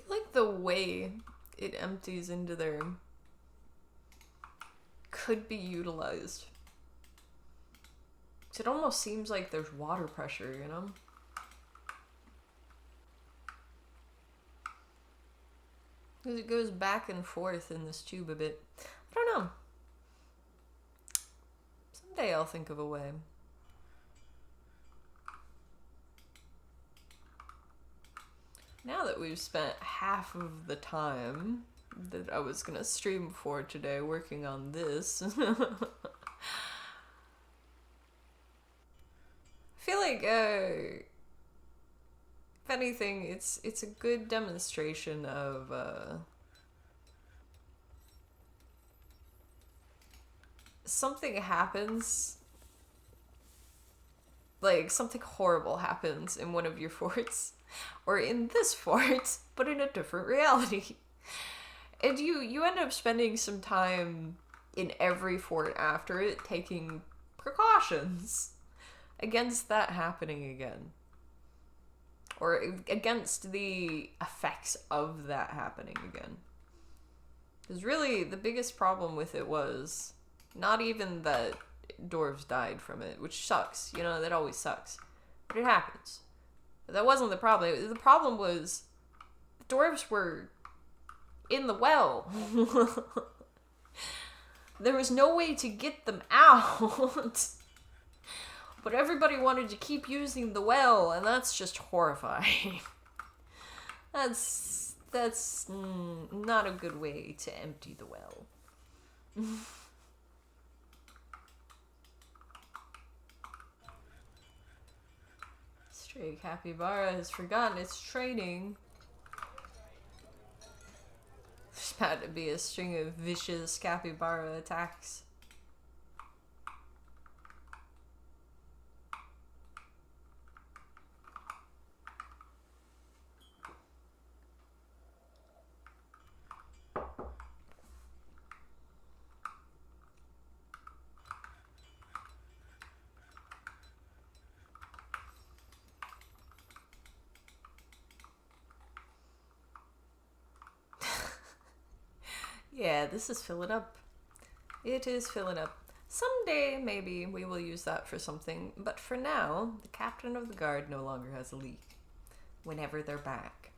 Like the way it empties into there could be utilized. It almost seems like there's water pressure, you know? Because it goes back and forth in this tube a bit. I don't know. Someday I'll think of a way. Now that we've spent half of the time that I was gonna stream for today working on this, I feel like, if anything, it's a good demonstration of, something happens, like, something horrible happens in one of your forts. Or in this fort, but in a different reality. And you end up spending some time in every fort after it, taking precautions against that happening again. Or against the effects of that happening again. Because really, the biggest problem with it was not even that dwarves died from it, which sucks. You know, that always sucks. But it happens. That wasn't the problem. The problem was the dwarves were in the well. There was no way to get them out. But everybody wanted to keep using the well, and that's just horrifying. That's not a good way to empty the well. Stray capybara has forgotten its training. There's about to be a string of vicious capybara attacks. Yeah, this is filling up. It is filling up. Someday, maybe, we will use that for something, but for now, the captain of the guard no longer has a leak. Whenever they're back.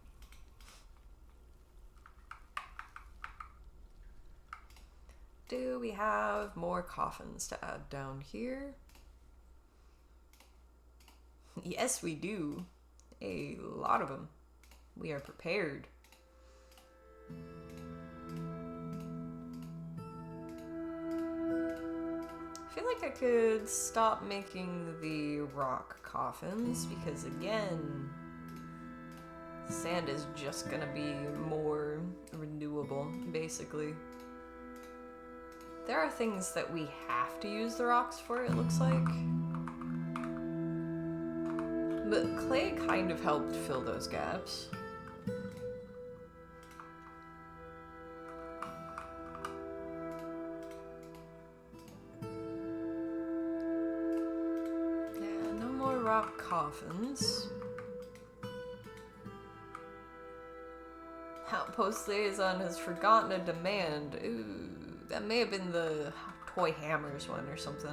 Do we have more coffins to add down here? Yes, we do. A lot of them. We are prepared. I feel like I could stop making the rock coffins because, again, sand is just gonna be more renewable, basically. There are things that we have to use the rocks for, it looks like. But clay kind of helped fill those gaps. Yeah, no more rock coffins. Outpost liaison has forgotten a demand. Ooh, that may have been the toy hammers one or something.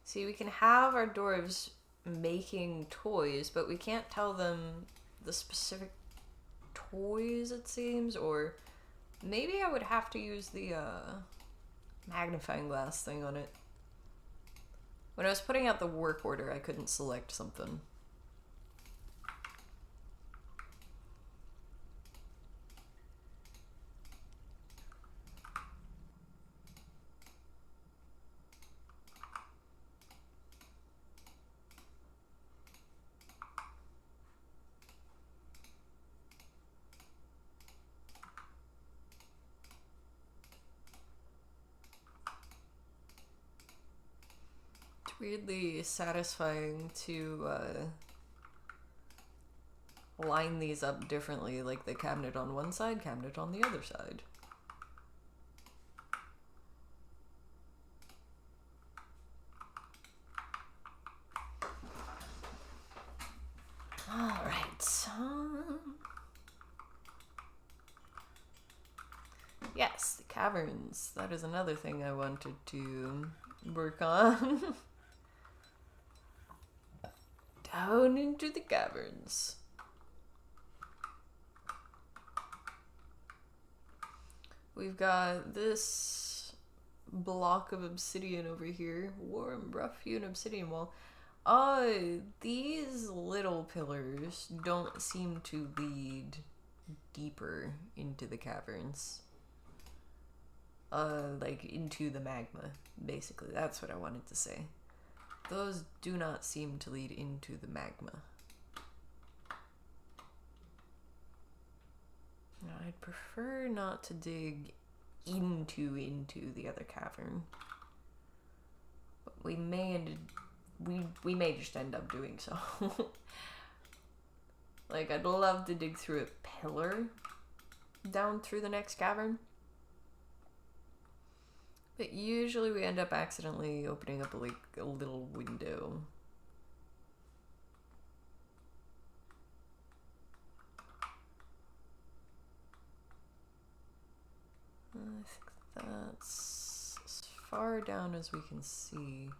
See, we can have our dwarves making toys, but we can't tell them the specific toys, it seems, or maybe I would have to use the magnifying glass thing on it. When I was putting out the work order, I couldn't select something. Weirdly satisfying to line these up differently, like the cabinet on one side, cabinet on the other side. Alright. Yes, the caverns. That is another thing I wanted to work on. Down into the caverns. We've got this block of obsidian over here. Warm, rough-hewn obsidian wall. These little pillars don't seem to lead deeper into the caverns. Like into the magma, basically. That's what I wanted to say. Those do not seem to lead into the magma. Now, I'd prefer not to dig into the other cavern. But we may just end up doing so. Like, I'd love to dig through a pillar down through the next cavern. But usually we end up accidentally opening up a little window. I think that's as far down as we can see.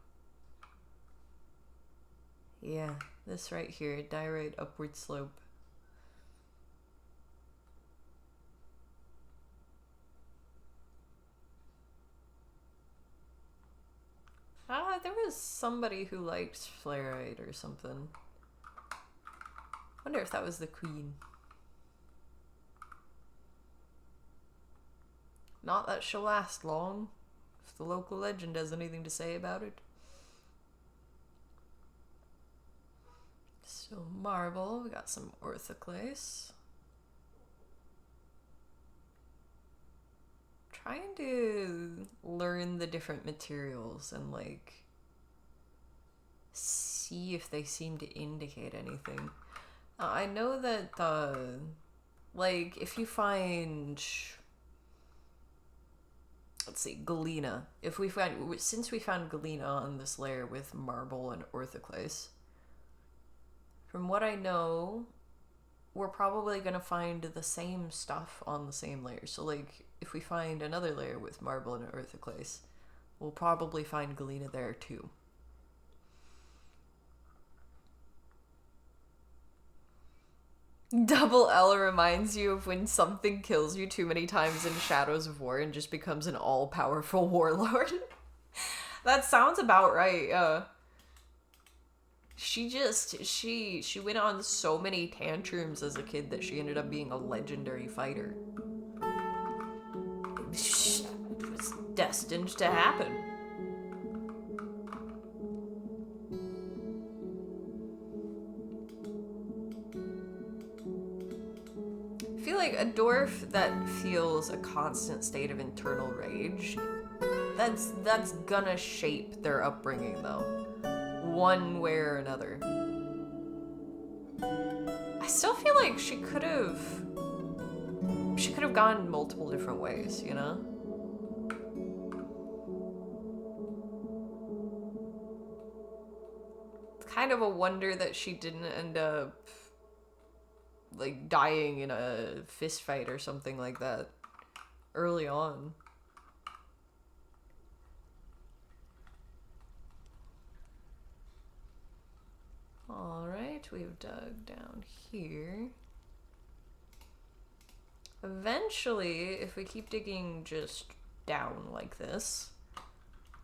Yeah, this right here, diorite upward slope. There was somebody who liked flareite or something. Wonder if that was the queen. Not that she'll last long, if the local legend has anything to say about it. So marble, we got some orthoclase. Trying to learn the different materials and like see if they seem to indicate anything. I know that like if you find, let's see, galena. Since we found galena on this layer with marble and orthoclase, from what I know, we're probably gonna find the same stuff on the same layer. So like if we find another layer with marble and orthoclase, we'll probably find galena there too. Double L reminds you of when something kills you too many times in Shadows of War and just becomes an all-powerful warlord. That sounds about right, She went on so many tantrums as a kid that she ended up being a legendary fighter. It was destined to happen. I feel like a dwarf that feels a constant state of internal rage, that's gonna shape their upbringing though, one way or another. I still feel like she could have gone multiple different ways, you know? It's kind of a wonder that she didn't end up like dying in a fist fight or something like that early on. Alright, we've dug down here. Eventually, if we keep digging just down like this,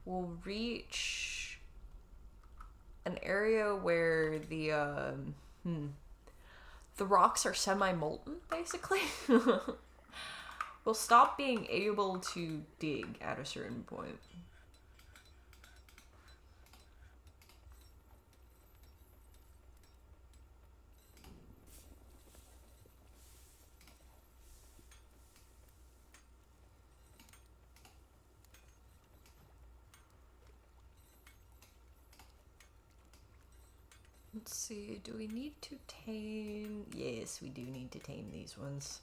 we'll reach an area where the rocks are semi-molten, basically. We'll stop being able to dig at a certain point. Let's see, do we need to tame? Yes, we do need to tame these ones.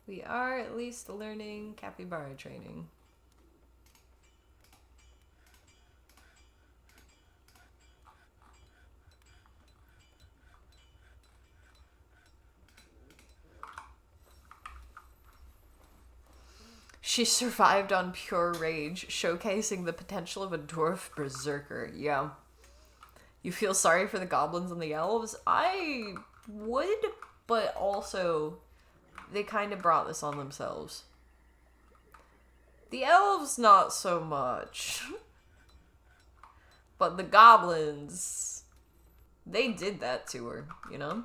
We are at least learning capybara training. She survived on pure rage, showcasing the potential of a dwarf berserker. Yeah. You feel sorry for the goblins and the elves? I would, but also they kind of brought this on themselves. The elves, not so much. But the goblins, they did that to her, you know?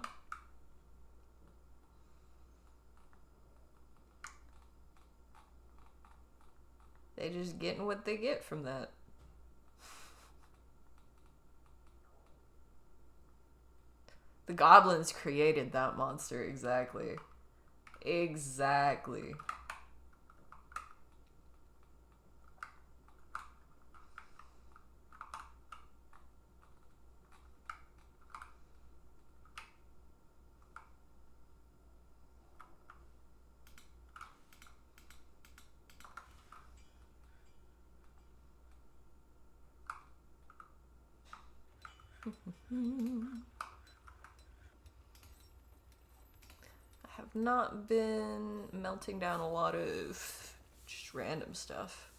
They just getting what they get from that. The goblins created that monster, exactly. Exactly. I have not been melting down a lot of just random stuff.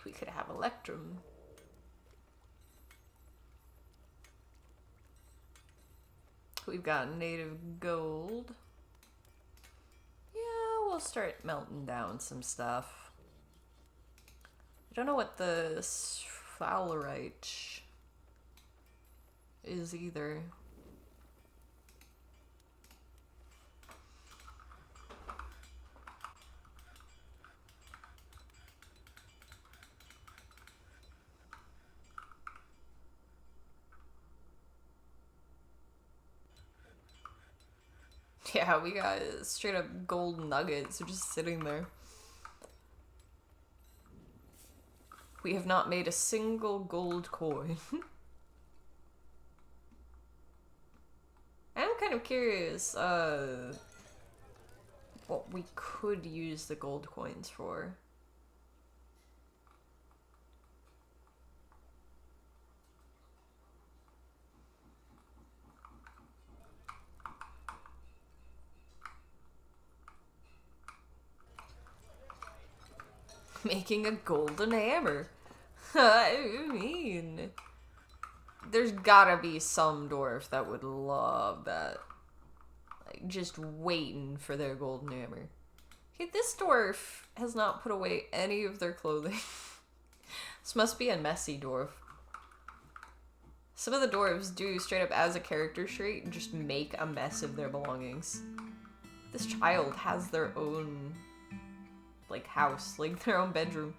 We could have Electrum. We've got native gold. Yeah, we'll start melting down some stuff. I don't know what the fowlerite is either. Yeah, we got straight up gold nuggets just sitting there. We have not made a single gold coin. I'm kind of curious what we could use the gold coins for. Making a golden hammer. I mean, there's gotta be some dwarf that would love that. just waiting for their golden hammer. Okay, this dwarf has not put away any of their clothing. This must be a messy dwarf. Some of the dwarves do, straight up as a character trait, just make a mess of their belongings. This child has their own, like, house, like their own bedroom.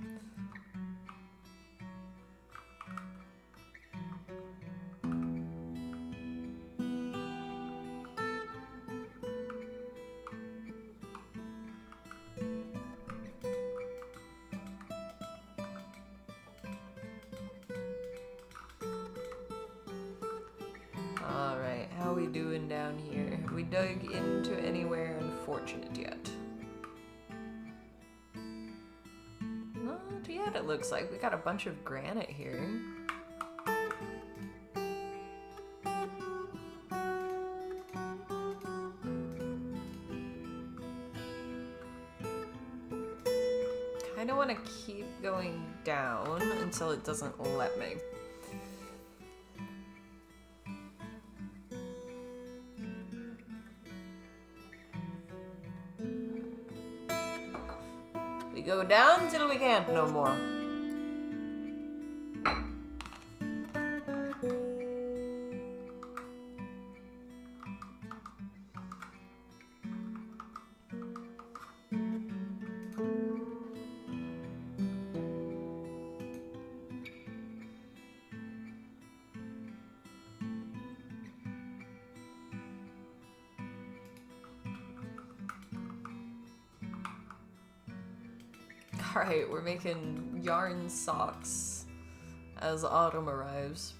Down here. Have we dug into anywhere unfortunate yet? Not yet, it looks like. We got a bunch of granite here. Kinda want to keep going down until it doesn't let me. Go down till we can't no more. Alright, we're making yarn socks as autumn arrives.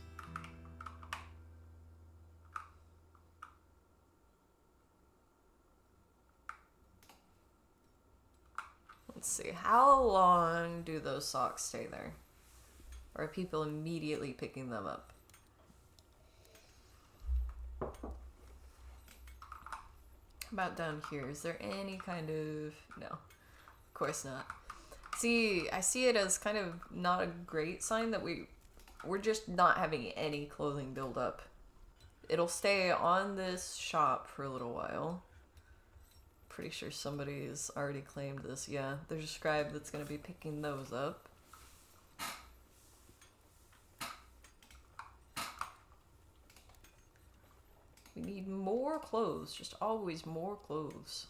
Let's see, how long do those socks stay there? Or are people immediately picking them up? How about down here? Is there any kind of... No, of course not. See, I see it as kind of not a great sign that we're just not having any clothing build up. It'll stay on this shop for a little while. Pretty sure somebody's already claimed this. Yeah, there's a scribe that's going to be picking those up. We need more clothes, just always more clothes.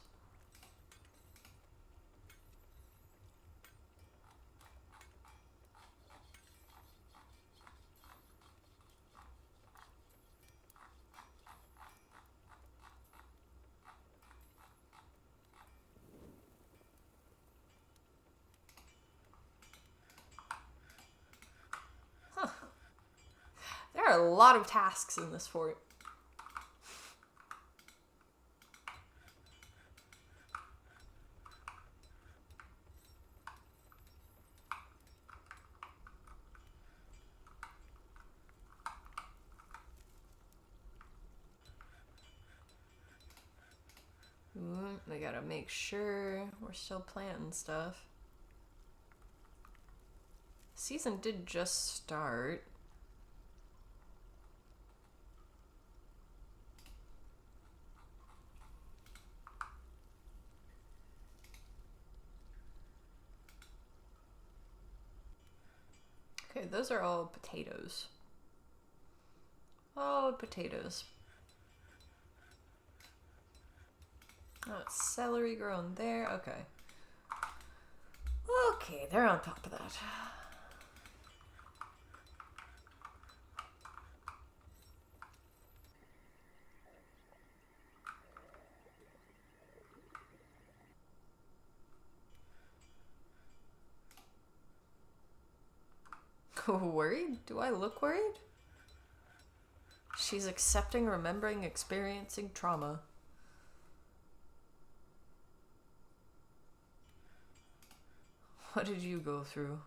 There are a lot of tasks in this fort. I gotta make sure we're still planting stuff. Season did just start. Okay, those are all potatoes. All potatoes. Oh, it's celery grown there. Okay. Okay, they're on top of that. Worried? Do I look worried? She's accepting, remembering, experiencing trauma. What did you go through?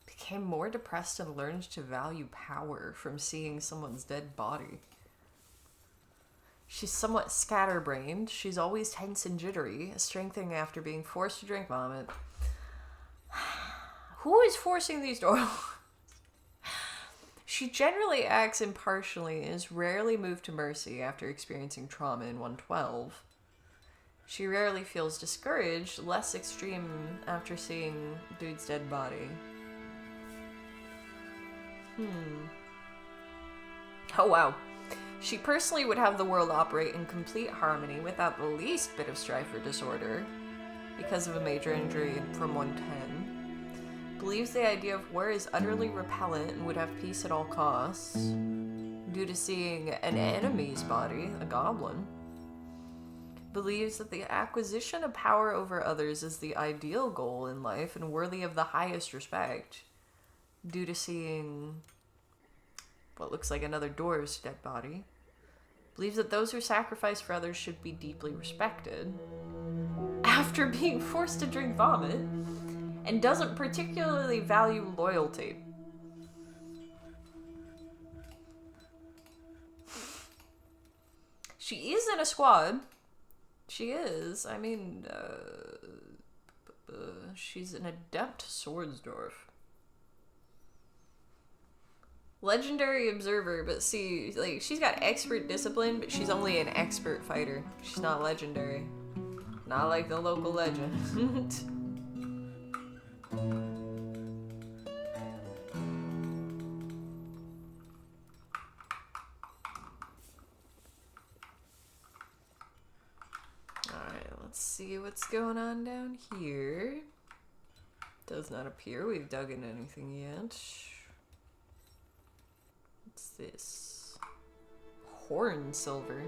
Became more depressed and learned to value power from seeing someone's dead body. She's somewhat scatterbrained. She's always tense and jittery, strengthening after being forced to drink vomit. Who is forcing these doors? She generally acts impartially and is rarely moved to mercy after experiencing trauma in 112. She rarely feels discouraged, less extreme after seeing dude's dead body. Oh wow. She personally would have the world operate in complete harmony without the least bit of strife or disorder because of a major injury from 110. Believes the idea of war is utterly repellent and would have peace at all costs due to seeing an enemy's body, a goblin. Believes that the acquisition of power over others is the ideal goal in life and worthy of the highest respect due to seeing what looks like another dwarf's dead body. Believes that those who sacrifice for others should be deeply respected. After being forced to drink vomit, and doesn't particularly value loyalty. She is in a squad. She is. I mean, she's an adept swordsdwarf. Legendary observer, but see, like, she's got expert discipline, but she's only an expert fighter. She's not legendary. Not like the local legend. Alright, let's see what's going on down here. Does not appear we've dug in anything yet. What's this? Horn silver.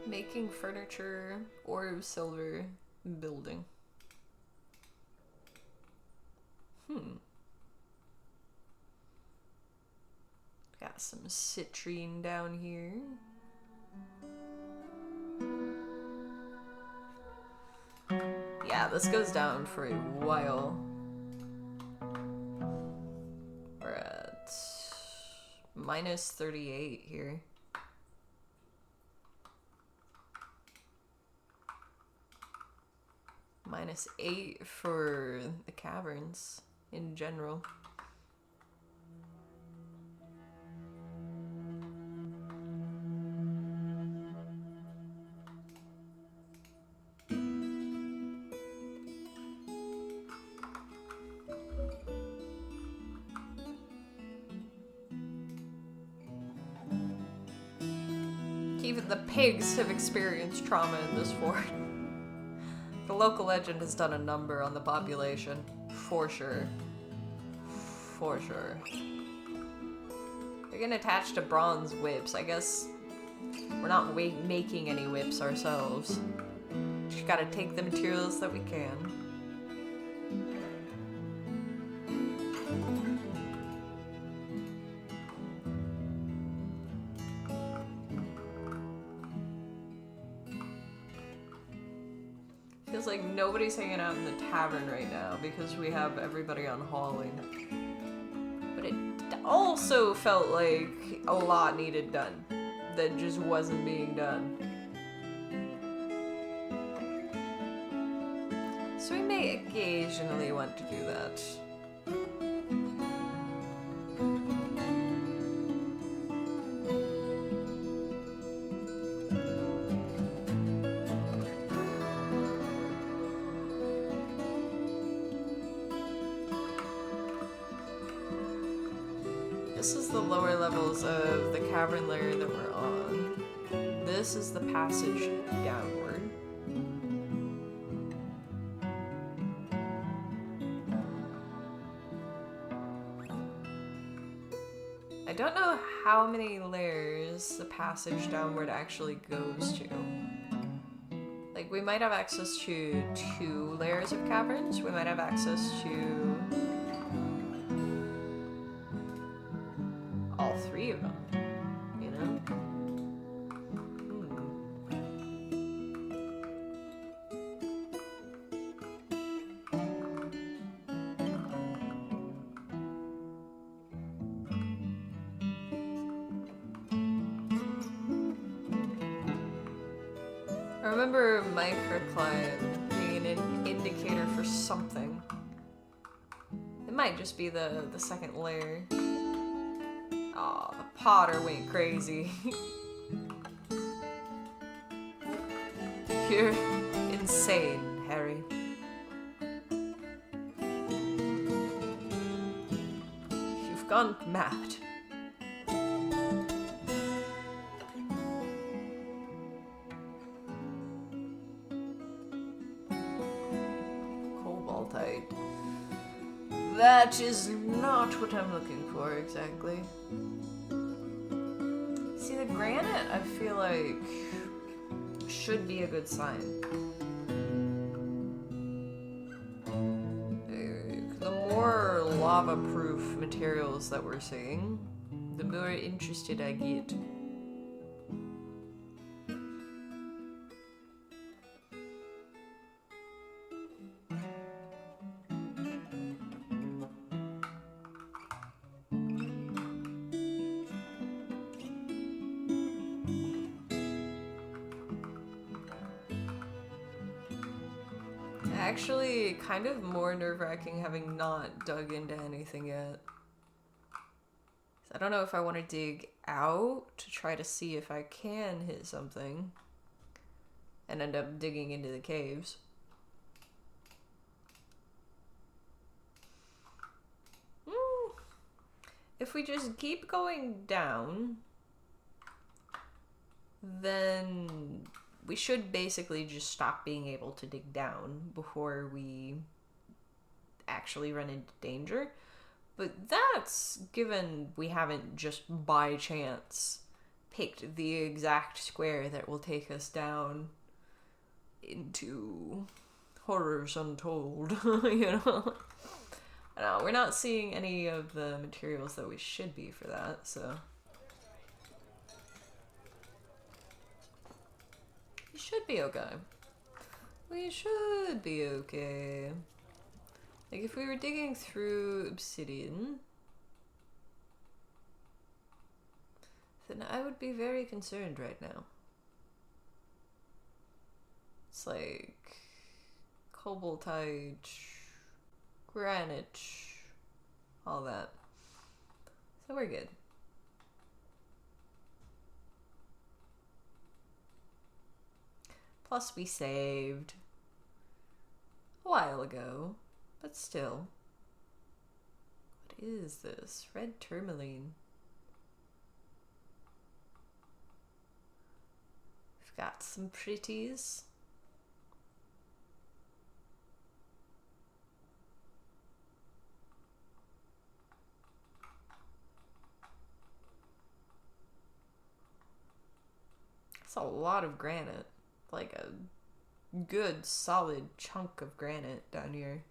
Making furniture, ore of silver, building. Got some citrine down here. Yeah, this goes down for a while. We're at minus 38 here. Minus 8 for the caverns in general. Even the pigs have experienced trauma in this fort. The local legend has done a number on the population. For sure. For sure. They're getting attached to bronze whips. I guess we're not making any whips ourselves. Just gotta take the materials that we can. Feels like nobody's hanging out in the tavern right now because we have everybody on hauling. But it also felt like a lot needed done that just wasn't being done. So we may occasionally want to do that. This is the lower levels of the cavern layer that we're on. This is the passage downward. I don't know how many layers the passage downward actually goes to. Like, we might have access to 2 layers of caverns. We might have access to all 3 of them, you know? remember microclimate being an indicator for something. It might just be the second layer. Aw, the Potter went crazy. You're insane, Harry. You've gone mad. Cobaltite. That is not what I'm looking for exactly. See, the granite, I feel like, should be a good sign. The more lava-proof materials that we're seeing, the more interested I get. Actually, kind of more nerve-wracking having not dug into anything yet. I don't know if I want to dig out to try to see if I can hit something and end up digging into the caves. If we just keep going down, then we should basically just stop being able to dig down before we actually run into danger. But that's given we haven't just by chance picked the exact square that will take us down into horrors untold, you know? No, we're not seeing any of the materials that we should be for that, so... We should be okay. We should be okay. Like, if we were digging through obsidian, then I would be very concerned right now. It's like cobaltite, granite, all that. So we're good. Plus we saved a while ago, but still. What is this? Red tourmaline. We've got some pretties. That's a lot of granite. Like a good solid chunk of granite down here.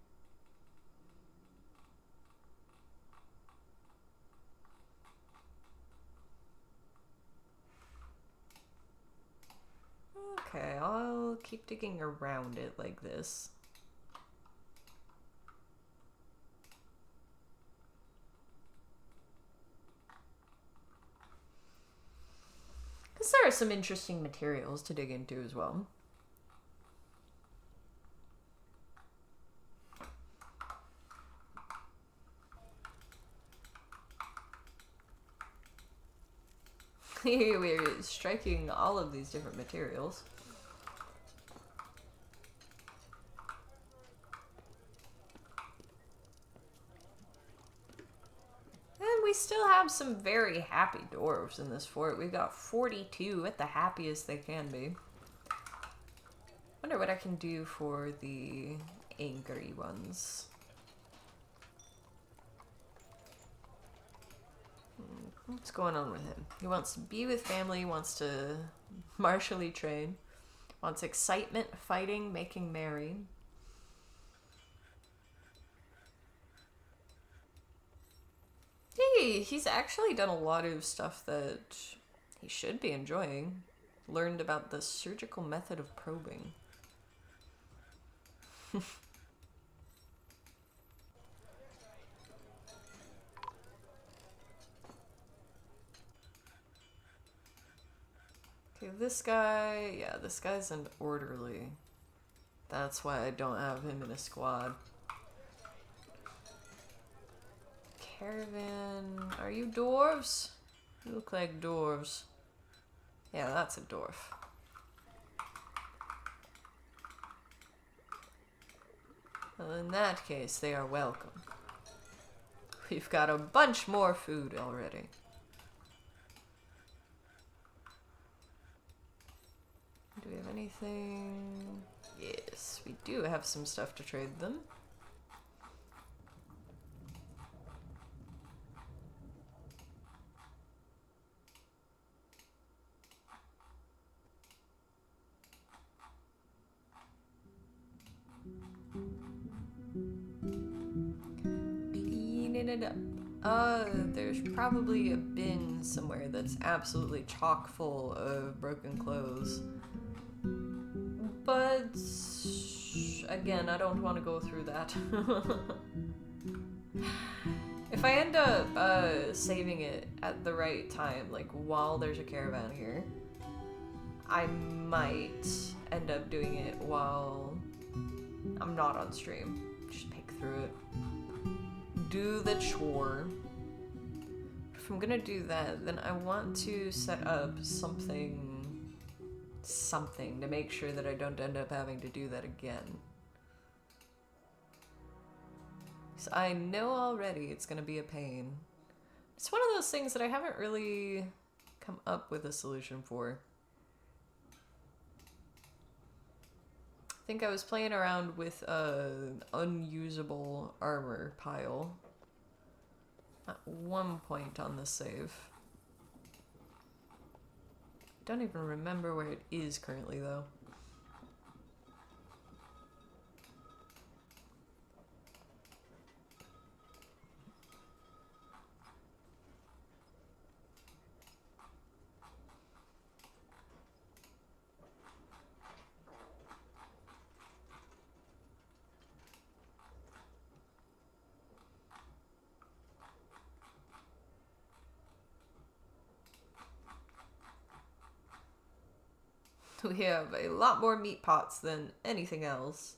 Okay, I'll keep digging around it like this. Because there are some interesting materials to dig into as well. We're striking all of these different materials. And we still have some very happy dwarves in this fort. We've got 42 at the happiest they can be. Wonder what I can do for the angry ones. What's going on with him? He wants to be with family, he wants to martially train, wants excitement, fighting, making merry. Hey, he's actually done a lot of stuff that he should be enjoying. Learned about the surgical method of probing. Okay, this guy, yeah, this guy's an orderly. That's why I don't have him in a squad. Caravan, are you dwarves? You look like dwarves. Yeah, that's a dwarf. Well, in that case, they are welcome. We've got a bunch more food already. Do we have anything? Yes, we do have some stuff to trade them. Cleaning it up. There's probably a bin somewhere that's absolutely chock full of broken clothes. But again, I don't want to go through that. If I end up saving it at the right time, like while there's a caravan here, I might end up doing it while I'm not on stream. Just pick through it. Do the chore. If I'm gonna do that, then I want to set up something to make sure that I don't end up having to do that again. So I know already it's gonna be a pain. It's one of those things that I haven't really come up with a solution for. I think I was playing around with an unusable armor pile at one point on the save. Don't even remember where it is currently, though. We have a lot more meat pots than anything else.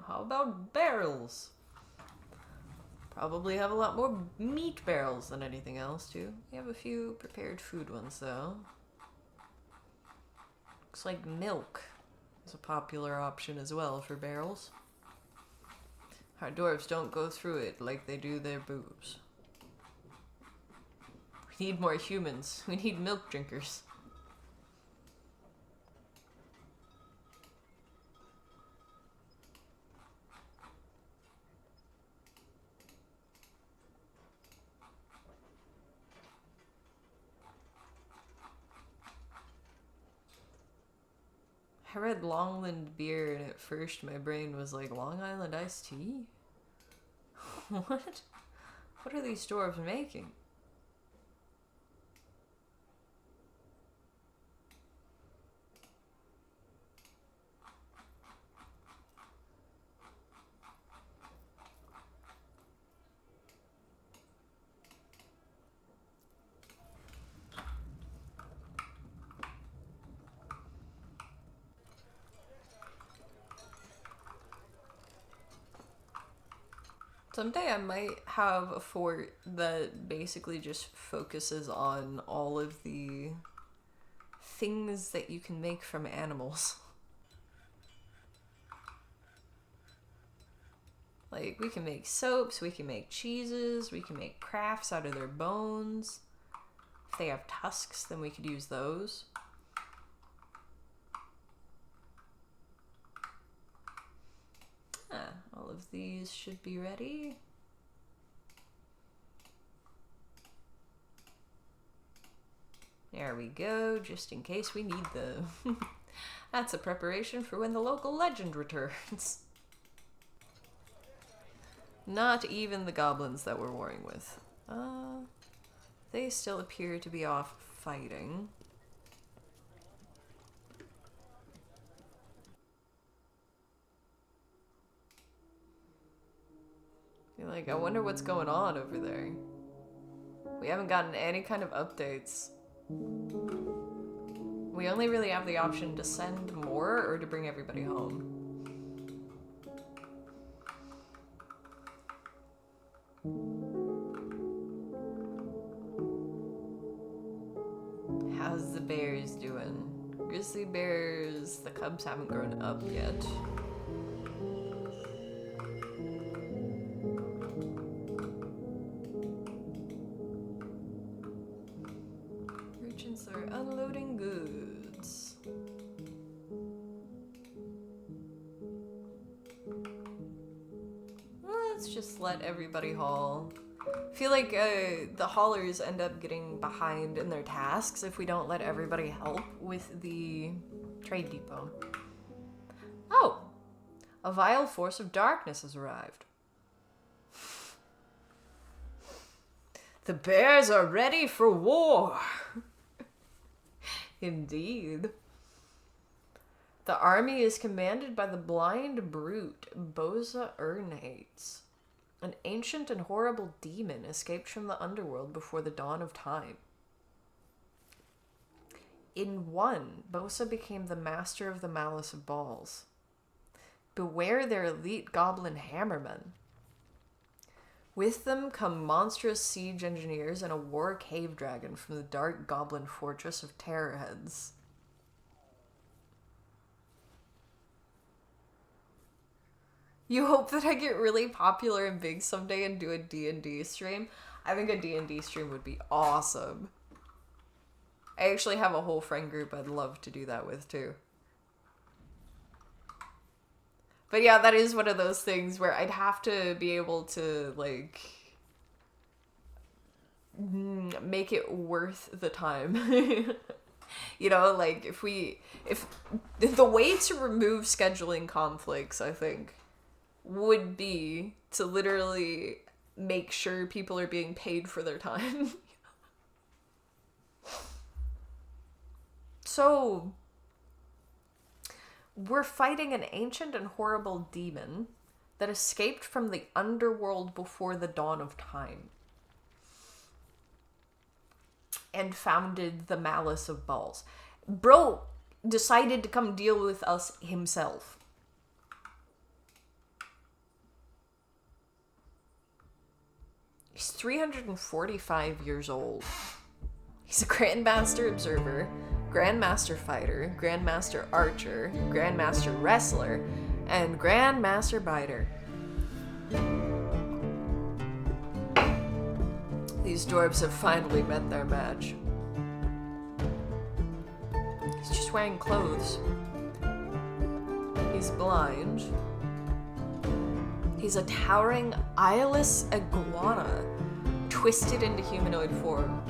How about barrels? Probably have a lot more meat barrels than anything else, too. We have a few prepared food ones, though. Looks like milk is a popular option as well for barrels. Our dwarves don't go through it like they do their boobs. We need more humans. We need milk drinkers. I read Longland beer and at first my brain was like, Long Island iced tea? What? What are these dwarves making? Someday I might have a fort that basically just focuses on all of the things that you can make from animals. Like, we can make soaps, we can make cheeses, we can make crafts out of their bones. If they have tusks, then we could use those. All of these should be ready. There we go, just in case we need them. That's a preparation for when the local legend returns. Not even the goblins that we're warring with. They still appear to be off fighting. Like, I wonder what's going on over there. We haven't gotten any kind of updates. We only really have the option to send more or to bring everybody home. How's the bears doing? Grizzly bears, the cubs haven't grown up yet. Merchants are unloading goods. Let's just let everybody haul. I feel like the haulers end up getting behind in their tasks if we don't let everybody help with the trade depot. Oh! A vile force of darkness has arrived. The bears are ready for war! Indeed. The army is commanded by the blind brute Boza Ernhates. An ancient and horrible demon escaped from the underworld before the dawn of time. In one, Bosa became the master of the Malice of Balls. Beware their elite goblin hammermen. With them come monstrous siege engineers and a war cave dragon from the dark goblin fortress of Terrorheads. You hope that I get really popular and big someday and do a D&D stream? I think a D&D stream would be awesome. I actually have a whole friend group I'd love to do that with, too. But yeah, that is one of those things where I'd have to be able to, like, make it worth the time. You know, like, if the way to remove scheduling conflicts, I think, would be to literally make sure people are being paid for their time. So, we're fighting an ancient and horrible demon that escaped from the underworld before the dawn of time and founded the Malice of Balls. Bro decided to come deal with us himself. He's 345 years old. He's a Grandmaster Observer, Grandmaster Fighter, Grandmaster Archer, Grandmaster Wrestler, and Grandmaster Biter. These dwarves have finally met their match. He's just wearing clothes. He's blind. He's a towering eyeless iguana, twisted into humanoid form.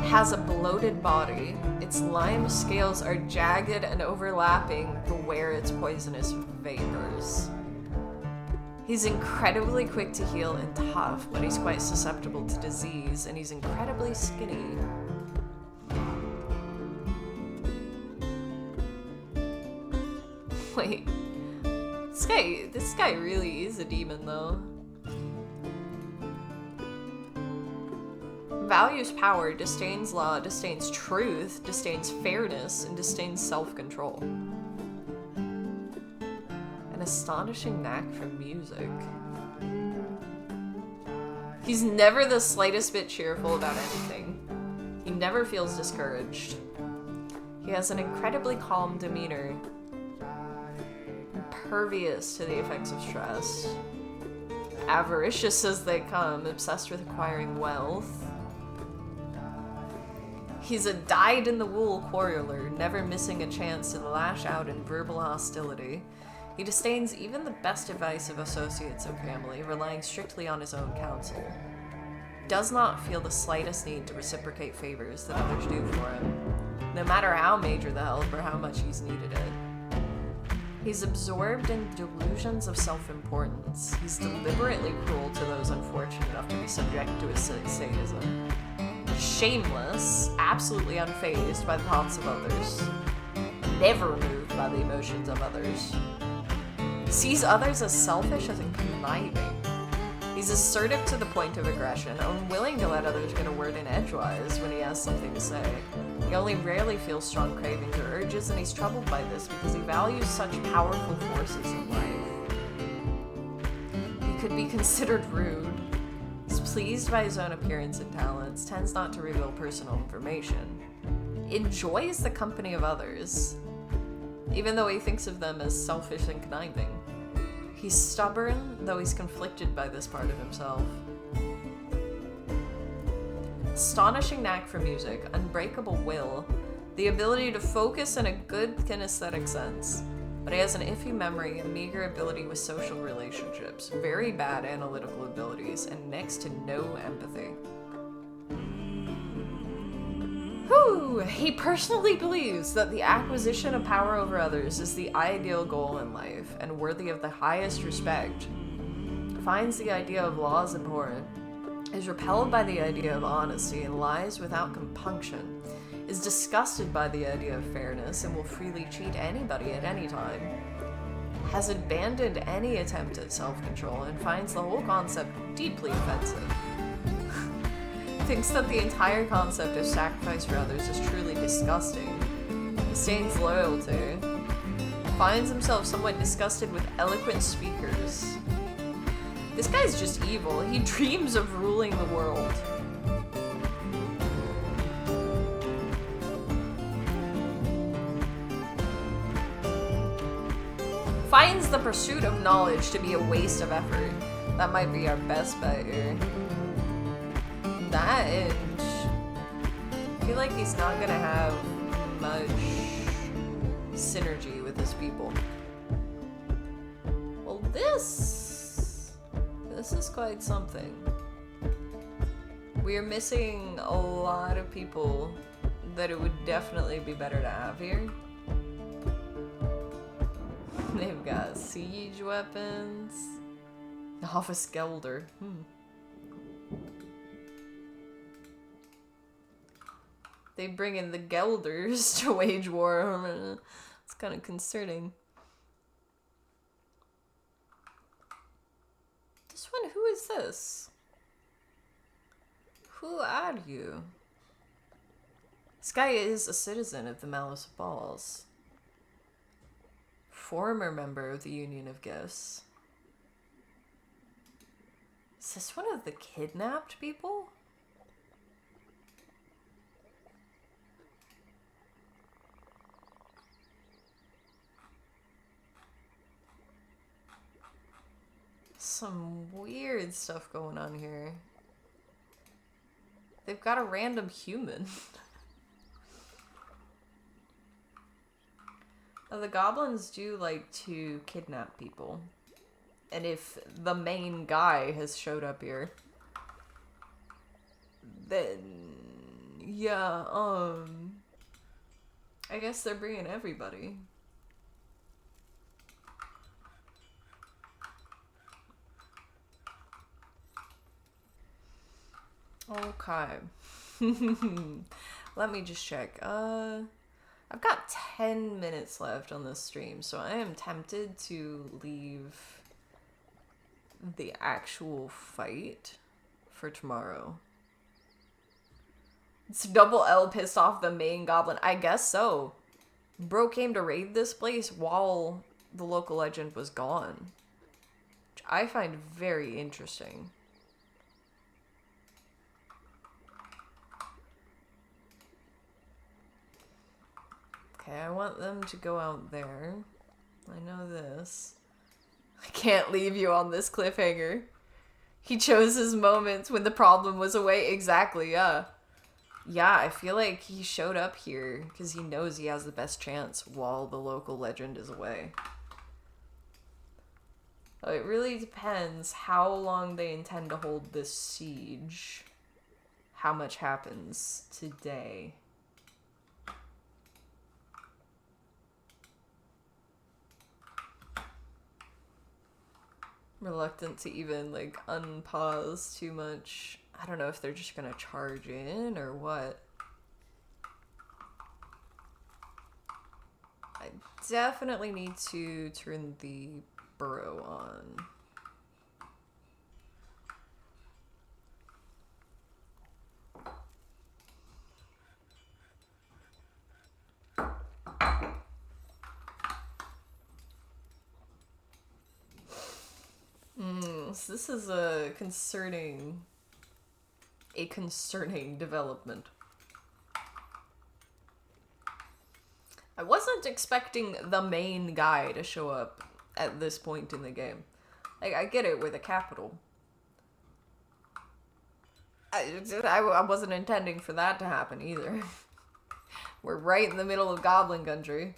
Has a bloated body. Its lime scales are jagged and overlapping. Beware its poisonous vapors. He's incredibly quick to heal and tough, but he's quite susceptible to disease, and he's incredibly skinny. Wait. This guy really is a demon, though. Values power, disdains law, disdains truth, disdains fairness, and disdains self-control. An astonishing knack for music. He's never the slightest bit cheerful about anything. He never feels discouraged. He has an incredibly calm demeanor. Impervious to the effects of stress. Avaricious as they come, obsessed with acquiring wealth. He's a dyed-in-the-wool quarreler, never missing a chance to lash out in verbal hostility. He disdains even the best advice of associates and family, relying strictly on his own counsel. Does not feel the slightest need to reciprocate favors that others do for him, no matter how major the help or how much he's needed it. He's absorbed in delusions of self-importance. He's deliberately cruel to those unfortunate enough to be subject to his sadism. Shameless, absolutely unfazed by the thoughts of others. Never moved by the emotions of others. Sees others as selfish and conniving. He's assertive to the point of aggression, unwilling to let others get a word in edgewise when he has something to say. He only rarely feels strong cravings or urges, and he's troubled by this because he values such powerful forces in life. He could be considered rude. He's pleased by his own appearance and talents, tends not to reveal personal information, enjoys the company of others, even though he thinks of them as selfish and conniving. He's stubborn, though he's conflicted by this part of himself. Astonishing knack for music, unbreakable will, the ability to focus in a good kinesthetic sense, but he has an iffy memory and meager ability with social relationships, very bad analytical abilities, and next to no empathy. Whew! He personally believes that the acquisition of power over others is the ideal goal in life and worthy of the highest respect. Finds the idea of laws abhorrent, is repelled by the idea of honesty and lies without compunction, is disgusted by the idea of fairness and will freely cheat anybody at any time, has abandoned any attempt at self-control and finds the whole concept deeply offensive. Thinks that the entire concept of sacrifice for others is truly disgusting. Disdains loyalty. Finds himself somewhat disgusted with eloquent speakers. This guy's just evil. He dreams of ruling the world. Finds the pursuit of knowledge to be a waste of effort. That might be our best bet here. That and I feel like he's not gonna have much synergy with his people. Well, this is quite something. We are missing a lot of people that it would definitely be better to have here. They've got siege weapons. Office Gelder. They bring in the Gelders to wage war. It's kind of concerning. This one, who is this? Who are you? This guy is a citizen of the Malice Balls. Former member of the Union of Gifts. Is this one of the kidnapped people? Some weird stuff going on here. They've got a random human. Now, the goblins do like to kidnap people. And if the main guy has showed up here, then yeah, I guess they're bringing everybody. Okay. Let me just check. I've got 10 minutes left on this stream, so I am tempted to leave the actual fight for tomorrow. It's double L pissed off the main goblin. I guess so. Bro came to raid this place while the local legend was gone, which I find very interesting. Okay, I want them to go out there. I know this. I can't leave you on this cliffhanger. He chose his moments when the problem was away. Exactly, yeah. Yeah, I feel like he showed up here because he knows he has the best chance while the local legend is away. It really depends how long they intend to hold this siege. How much happens today. Reluctant to even, like, unpause too much. I don't know if they're just gonna charge in or what. I definitely need to turn the burrow on. So this is a concerning development. I wasn't expecting the main guy to show up at this point in the game. Like, I get it with a capital. I wasn't intending for that to happen either. We're right in the middle of Goblin Country.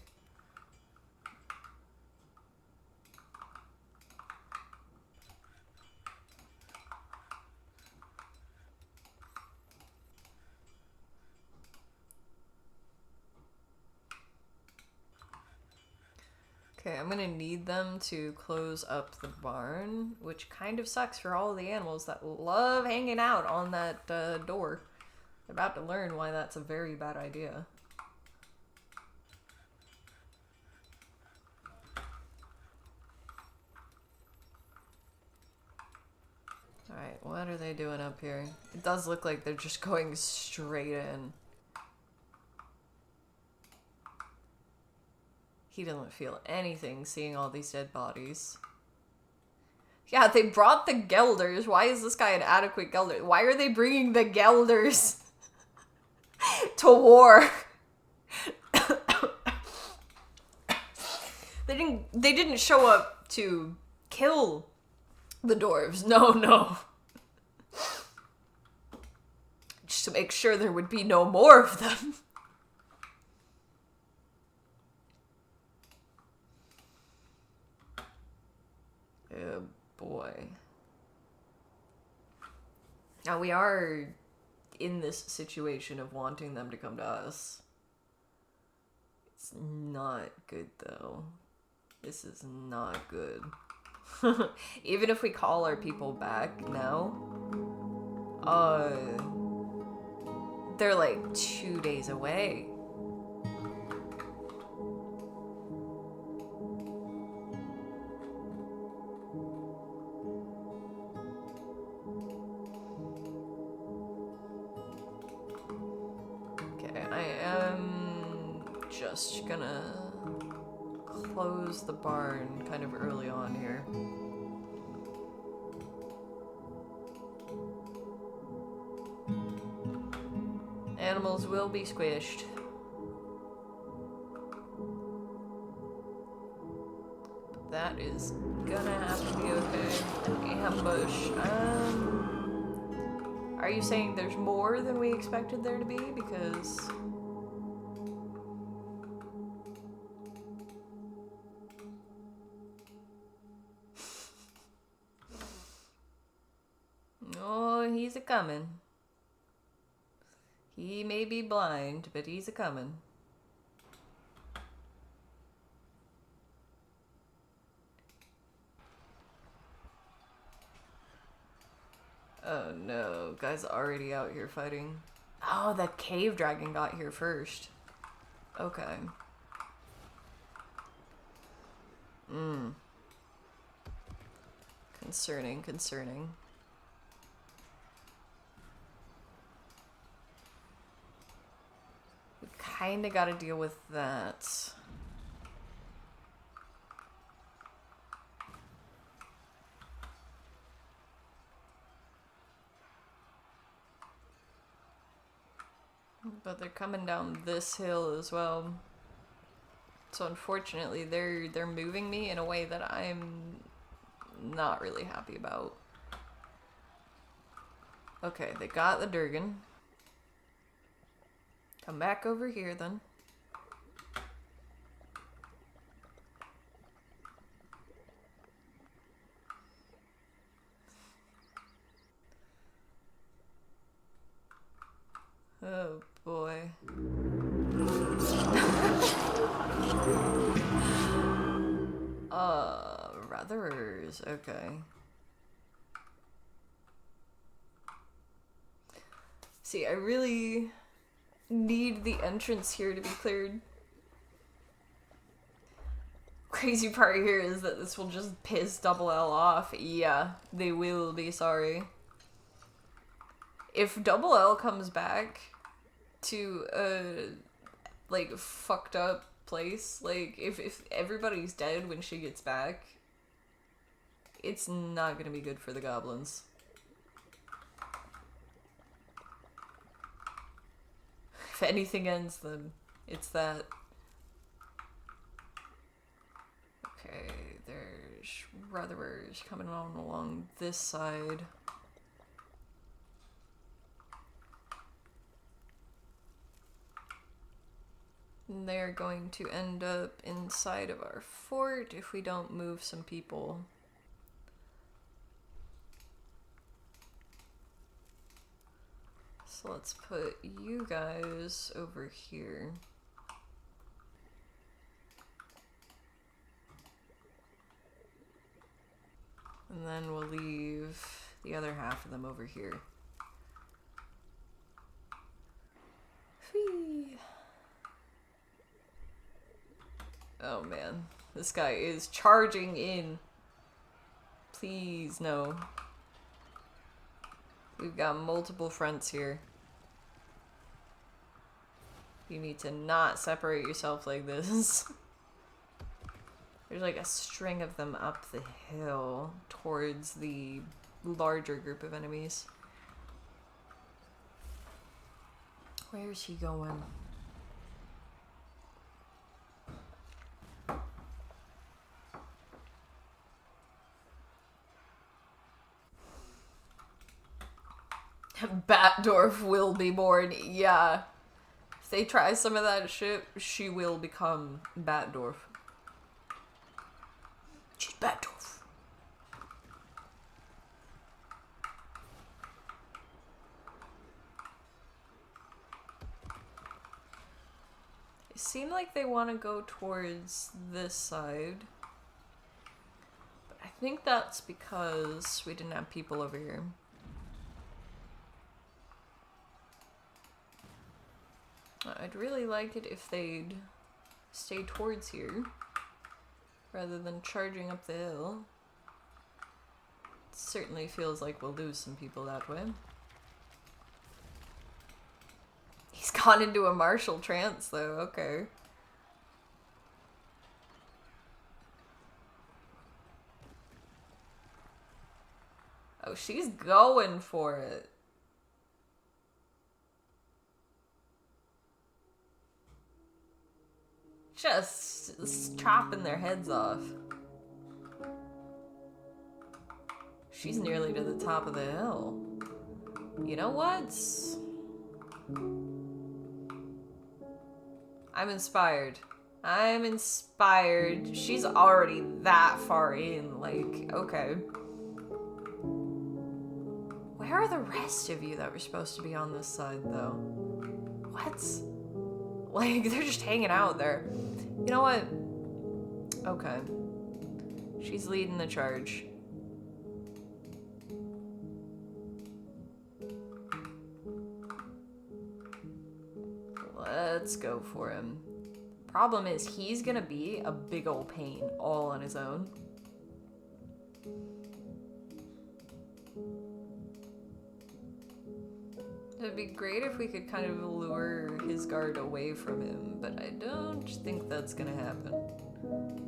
Okay, I'm gonna need them to close up the barn, which kind of sucks for all the animals that love hanging out on that door. They're about to learn why that's a very bad idea. Alright, what are they doing up here? It does look like they're just going straight in. He doesn't feel anything seeing all these dead bodies. Yeah, they brought the Gelders. Why is this guy an adequate Gelder? Why are they bringing the Gelders to war? They didn't show up to kill the dwarves. No. Just to make sure there would be no more of them. Oh boy. Now we are in this situation of wanting them to come to us. It's not good though. This is not good. Even if we call our people back now, they're like 2 days away. Okay, I am just gonna close the barn kind of early on here. Animals will be squished. But that is gonna have to be okay. An ambush. Are you saying there's more than we expected there to be? Because... oh, he's a-coming. He may be blind, but he's a-coming. Oh no, guy's already out here fighting. Oh, that cave dragon got here first. Okay. Concerning. We kinda gotta deal with that. But they're coming down this hill as well. So unfortunately, they're moving me in a way that I'm not really happy about. Okay, they got the Durgan. Come back over here then. Oh boy. Ratherers, okay. See, I really need the entrance here to be cleared. Crazy part here is that this will just piss Double L off. Yeah, they will be sorry. If Double L comes back to a, like, fucked up place, like, if everybody's dead when she gets back, it's not gonna be good for the goblins. If anything ends them, it's that. Okay, there's Rutherers coming on along this side. And they're going to end up inside of our fort if we don't move some people. So let's put you guys over here. And then we'll leave the other half of them over here. Whee! Oh man, this guy is charging in. Please, no. We've got multiple fronts here. You need to not separate yourself like this. There's like a string of them up the hill towards the larger group of enemies. Where is he going? Batdorf will be born. Yeah. If they try some of that shit, she will become Batdorf. She's Batdorf. It seemed like they want to go towards this side. But I think that's because we didn't have people over here. I'd really like it if they'd stay towards here rather than charging up the hill. It certainly feels like we'll lose some people that way. He's gone into a martial trance though, okay. Oh, she's going for it. Just chopping their heads off. She's nearly to the top of the hill. You know what? I'm inspired. I'm inspired. She's already that far in. Like, okay. Where are the rest of you that were supposed to be on this side, though? What? Like, they're just hanging out there. You know what? Okay. She's leading the charge. Let's go for him. Problem is, he's gonna be a big old pain all on his own. It'd be great if we could kind of lure his guard away from him, but I don't think that's gonna happen.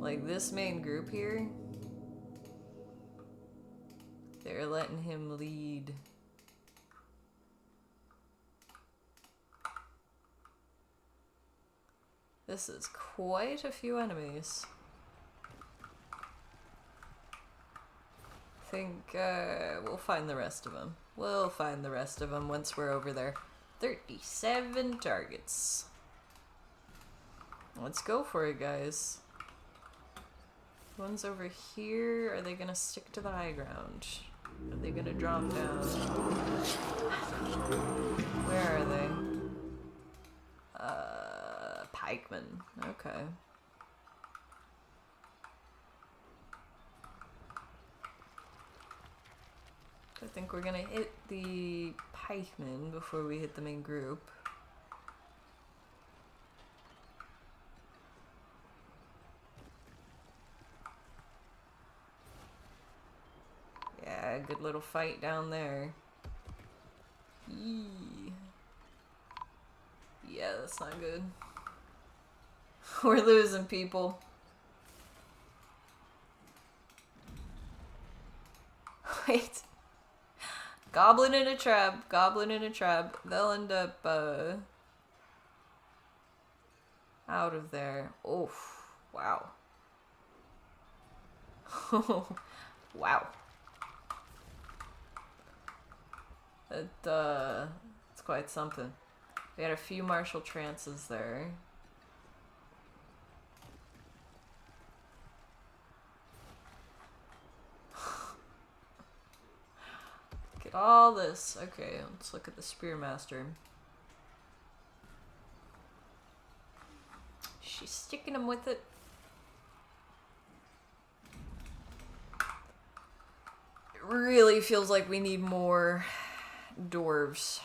Like, this main group here, they're letting him lead. This is quite a few enemies. I think we'll find the rest of them. We'll find the rest of them once we're over there. 37 targets. Let's go for it, guys. One's over here. Are they gonna stick to the high ground? Are they gonna drop down? Where are they? Pikemen. Okay. I think we're gonna hit the pikemen before we hit the main group. Yeah, good little fight down there. Yee. Yeah, that's not good. We're losing people. Goblin in a trap. Goblin in a trap. They'll end up, out of there. Oof. Wow. Wow. It's quite something. We had a few martial trances there. Get all this. Okay, let's look at the Spearmaster. She's sticking him with it. It really feels like we need more dwarves.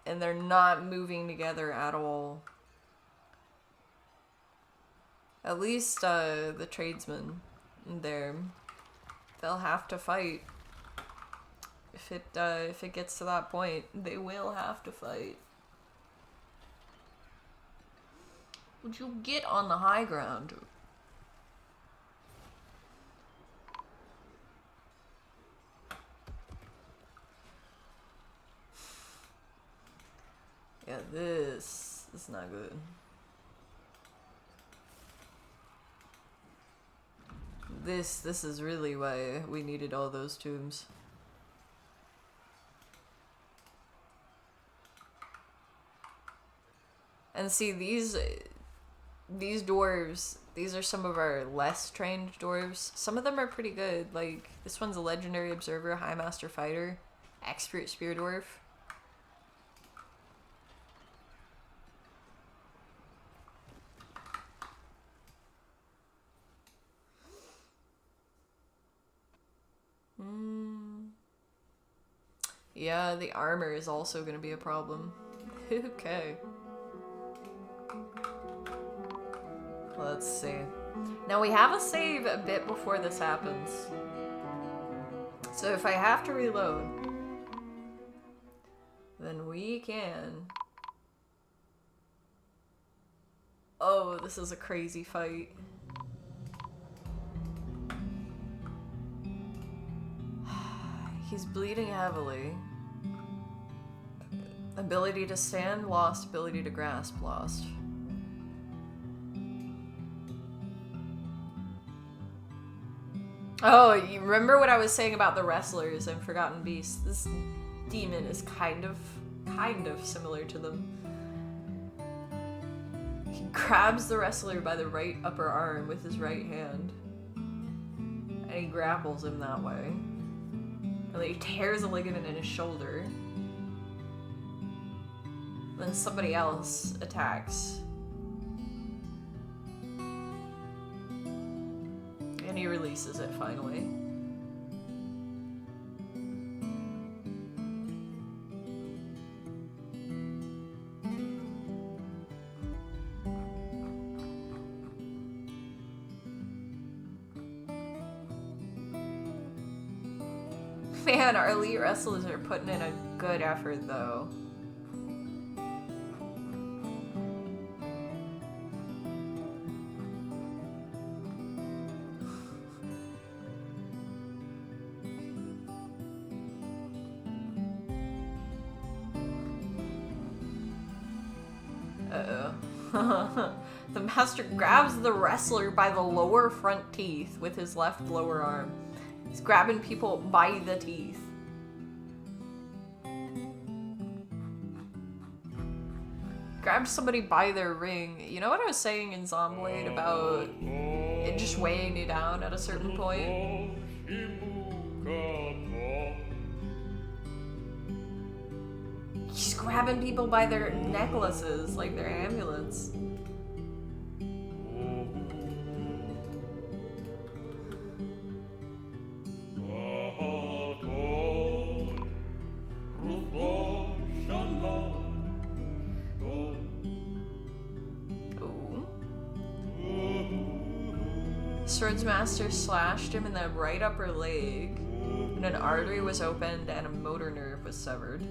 And they're not moving together at all. At least the tradesmen there. They'll have to fight. If it gets to that point, they will have to fight. Would you get on the high ground? Yeah, this is not good. This is really why we needed all those tombs. And see, these dwarves, these are some of our less trained dwarves. Some of them are pretty good. Like, this one's a legendary observer, high master fighter, expert spear dwarf. Yeah, the armor is also going to be a problem. Okay. Let's see. Now we have a save a bit before this happens. So if I have to reload, then we can. Oh, this is a crazy fight. He's bleeding heavily. Ability to stand lost, ability to grasp lost. Oh, you remember what I was saying about the wrestlers and Forgotten Beasts? This demon is kind of similar to them. He grabs the wrestler by the right upper arm with his right hand. And he grapples him that way. And then he tears a ligament in his shoulder. Then somebody else attacks. And he releases it finally. Man, our elite wrestlers are putting in a good effort though. The master grabs the wrestler by the lower front teeth with his left lower arm. He's grabbing people by the teeth. Grab somebody by their ring. You know what I was saying in Zomblade about it just weighing you down at a certain point? He's grabbing people by their necklaces, like their amulets. Swordsmaster slashed him in the right upper leg, and an artery was opened and a motor nerve was severed.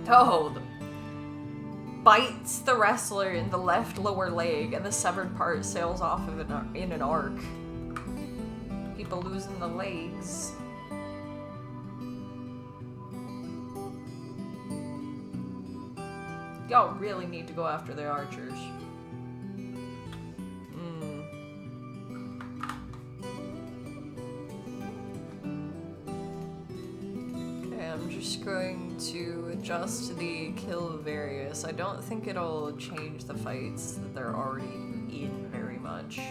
Oh, bites the wrestler in the left lower leg, and the severed part sails off of in an arc. People losing the legs. Y'all really need to go after the archers. Okay, I'm just going to adjust the kill various. I don't think it'll change the fights that they're already in very much.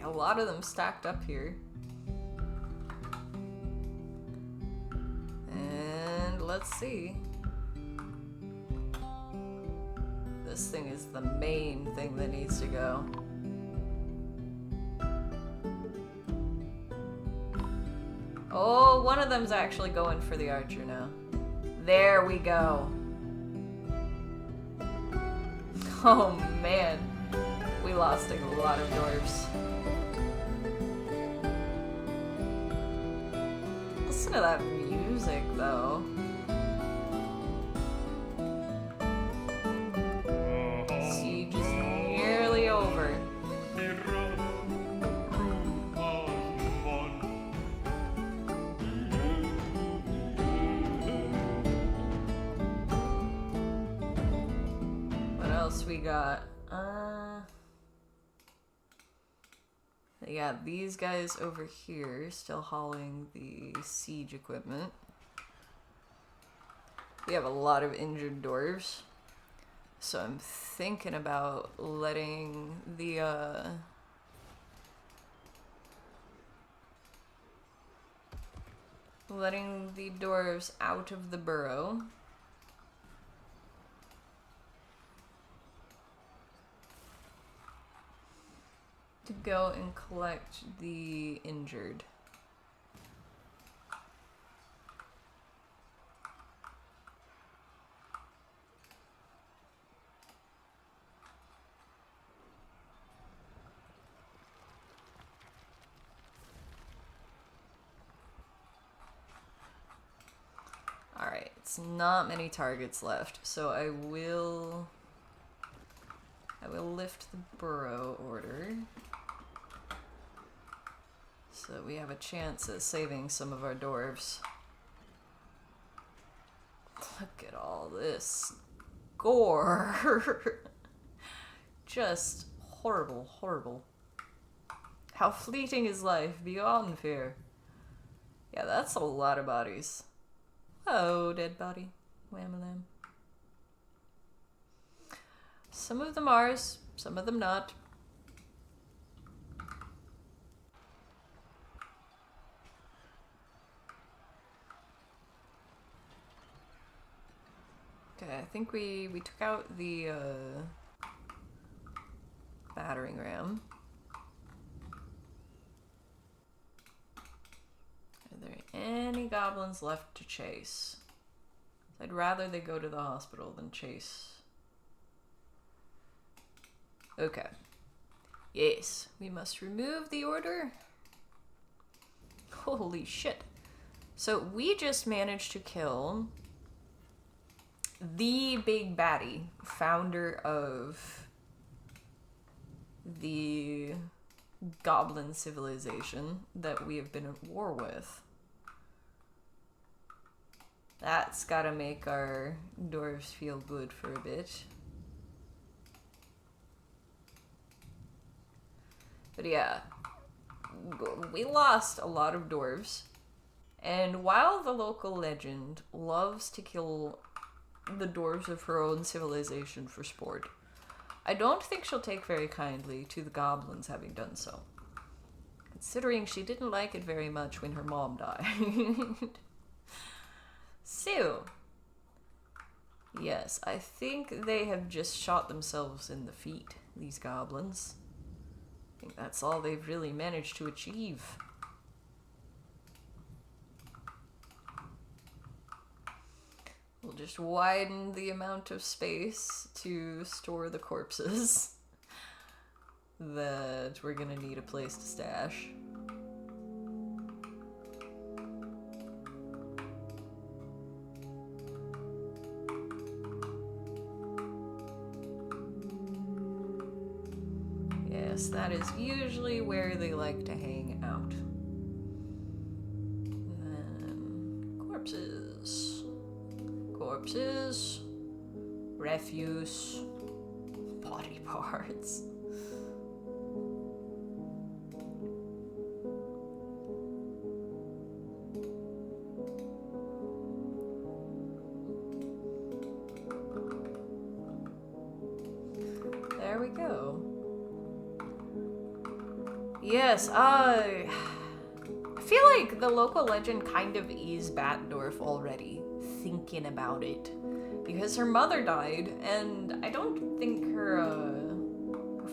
A lot of them stacked up here. And let's see. This thing is the main thing that needs to go. Oh, one of them's actually going for the archer now. There we go. Oh man, we lost a lot of dwarves. Listen to that music, though. Siege is nearly over. What else we got? Yeah, these guys over here still hauling the siege equipment. We have a lot of injured dwarves, so I'm thinking about letting the dwarves out of the burrow. To go and collect the injured. Alright, it's not many targets left, so I will lift the burrow order. So that we have a chance at saving some of our dwarves. Look at all this gore. Just horrible, horrible. How fleeting is life beyond fear. Yeah, that's a lot of bodies. Oh, dead body. Wham-a-lam. Some of them ours, some of them not. Okay, I think we took out the battering ram. Are there any goblins left to chase? I'd rather they go to the hospital than chase. Okay. Yes, we must remove the order. Holy shit. So we just managed to kill the big baddie, founder of the goblin civilization that we have been at war with. That's gotta make our dwarves feel good for a bit. But yeah, we lost a lot of dwarves. And while the local legend loves to kill the dwarves of her own civilization for sport, I don't think she'll take very kindly to the goblins having done so, considering she didn't like it very much when her mom died. So, yes, I think they have just shot themselves in the feet, these goblins. I think that's all they've really managed to achieve. just widen the amount of space to store the corpses that we're gonna need a place to stash. Yes, that is usually where they like to hang out. And then corpses. Corpses. Refuse. Body parts. There we go. Yes, I feel like the local legend kind of is Batdorf already, thinking about it. Because her mother died, and I don't think her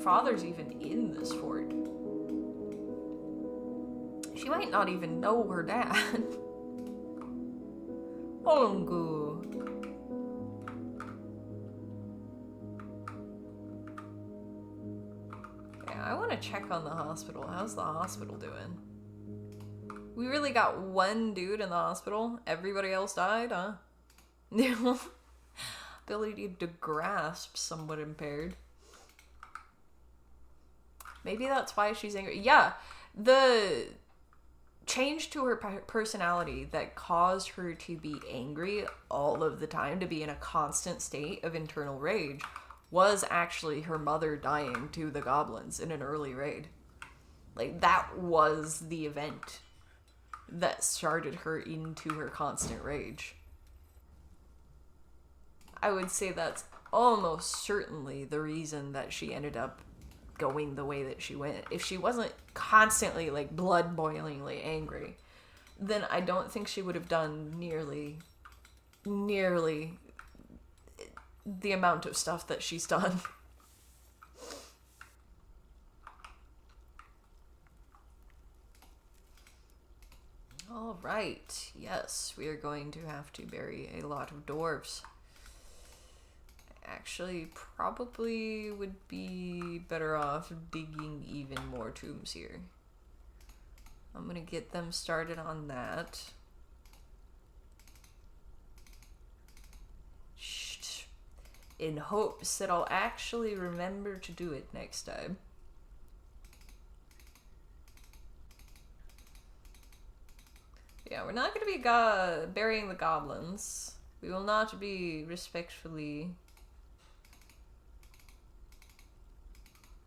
father's even in this fort. She might not even know her dad. Olungu. I want to check on the hospital. How's the hospital doing? We really got one dude in the hospital. Everybody else died, huh? Ability to grasp somewhat impaired. Maybe that's why she's angry. Yeah, the change to her personality that caused her to be angry all of the time, to be in a constant state of internal rage, was actually her mother dying to the goblins in an early raid. Like, that was the event that started her into her constant rage. I would say that's almost certainly the reason that she ended up going the way that she went. If she wasn't constantly, like, blood-boilingly angry, then I don't think she would have done nearly the amount of stuff that she's done. All right, yes, we are going to have to bury a lot of dwarves. Actually, probably would be better off digging even more tombs here. I'm gonna get them started on that. In hopes that I'll actually remember to do it next time. Yeah, we're not going to be burying the goblins. We will not be respectfully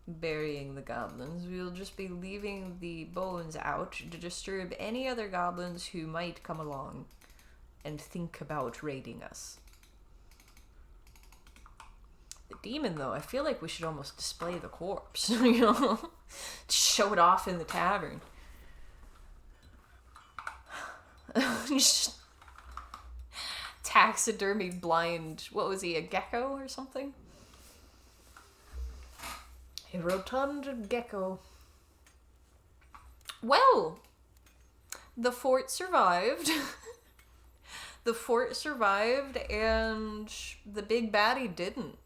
burying the goblins. We will just be leaving the bones out to disturb any other goblins who might come along and think about raiding us. The demon, though, I feel like we should almost display the corpse, you know? Show it off in the tavern. Taxidermy blind, what was he, a gecko or something? A rotund gecko. Well, the fort survived. The fort survived, and the big baddie didn't.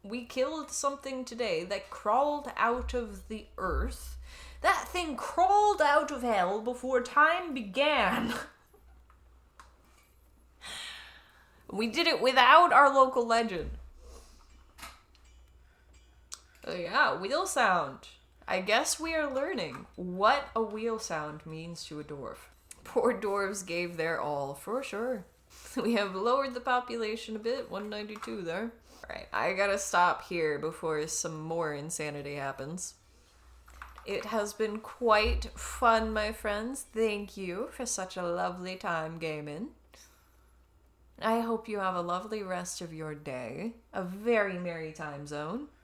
We killed something today that crawled out of the earth. That thing crawled out of hell before time began. We did it without our local legend. Yeah, wheel sound. I guess we are learning what a wheel sound means to a dwarf. Poor dwarves gave their all, for sure. We have lowered the population a bit, 192 there. Alright, I gotta stop here before some more insanity happens. It has been quite fun, my friends. Thank you for such a lovely time gaming. I hope you have a lovely rest of your day. A very merry time zone.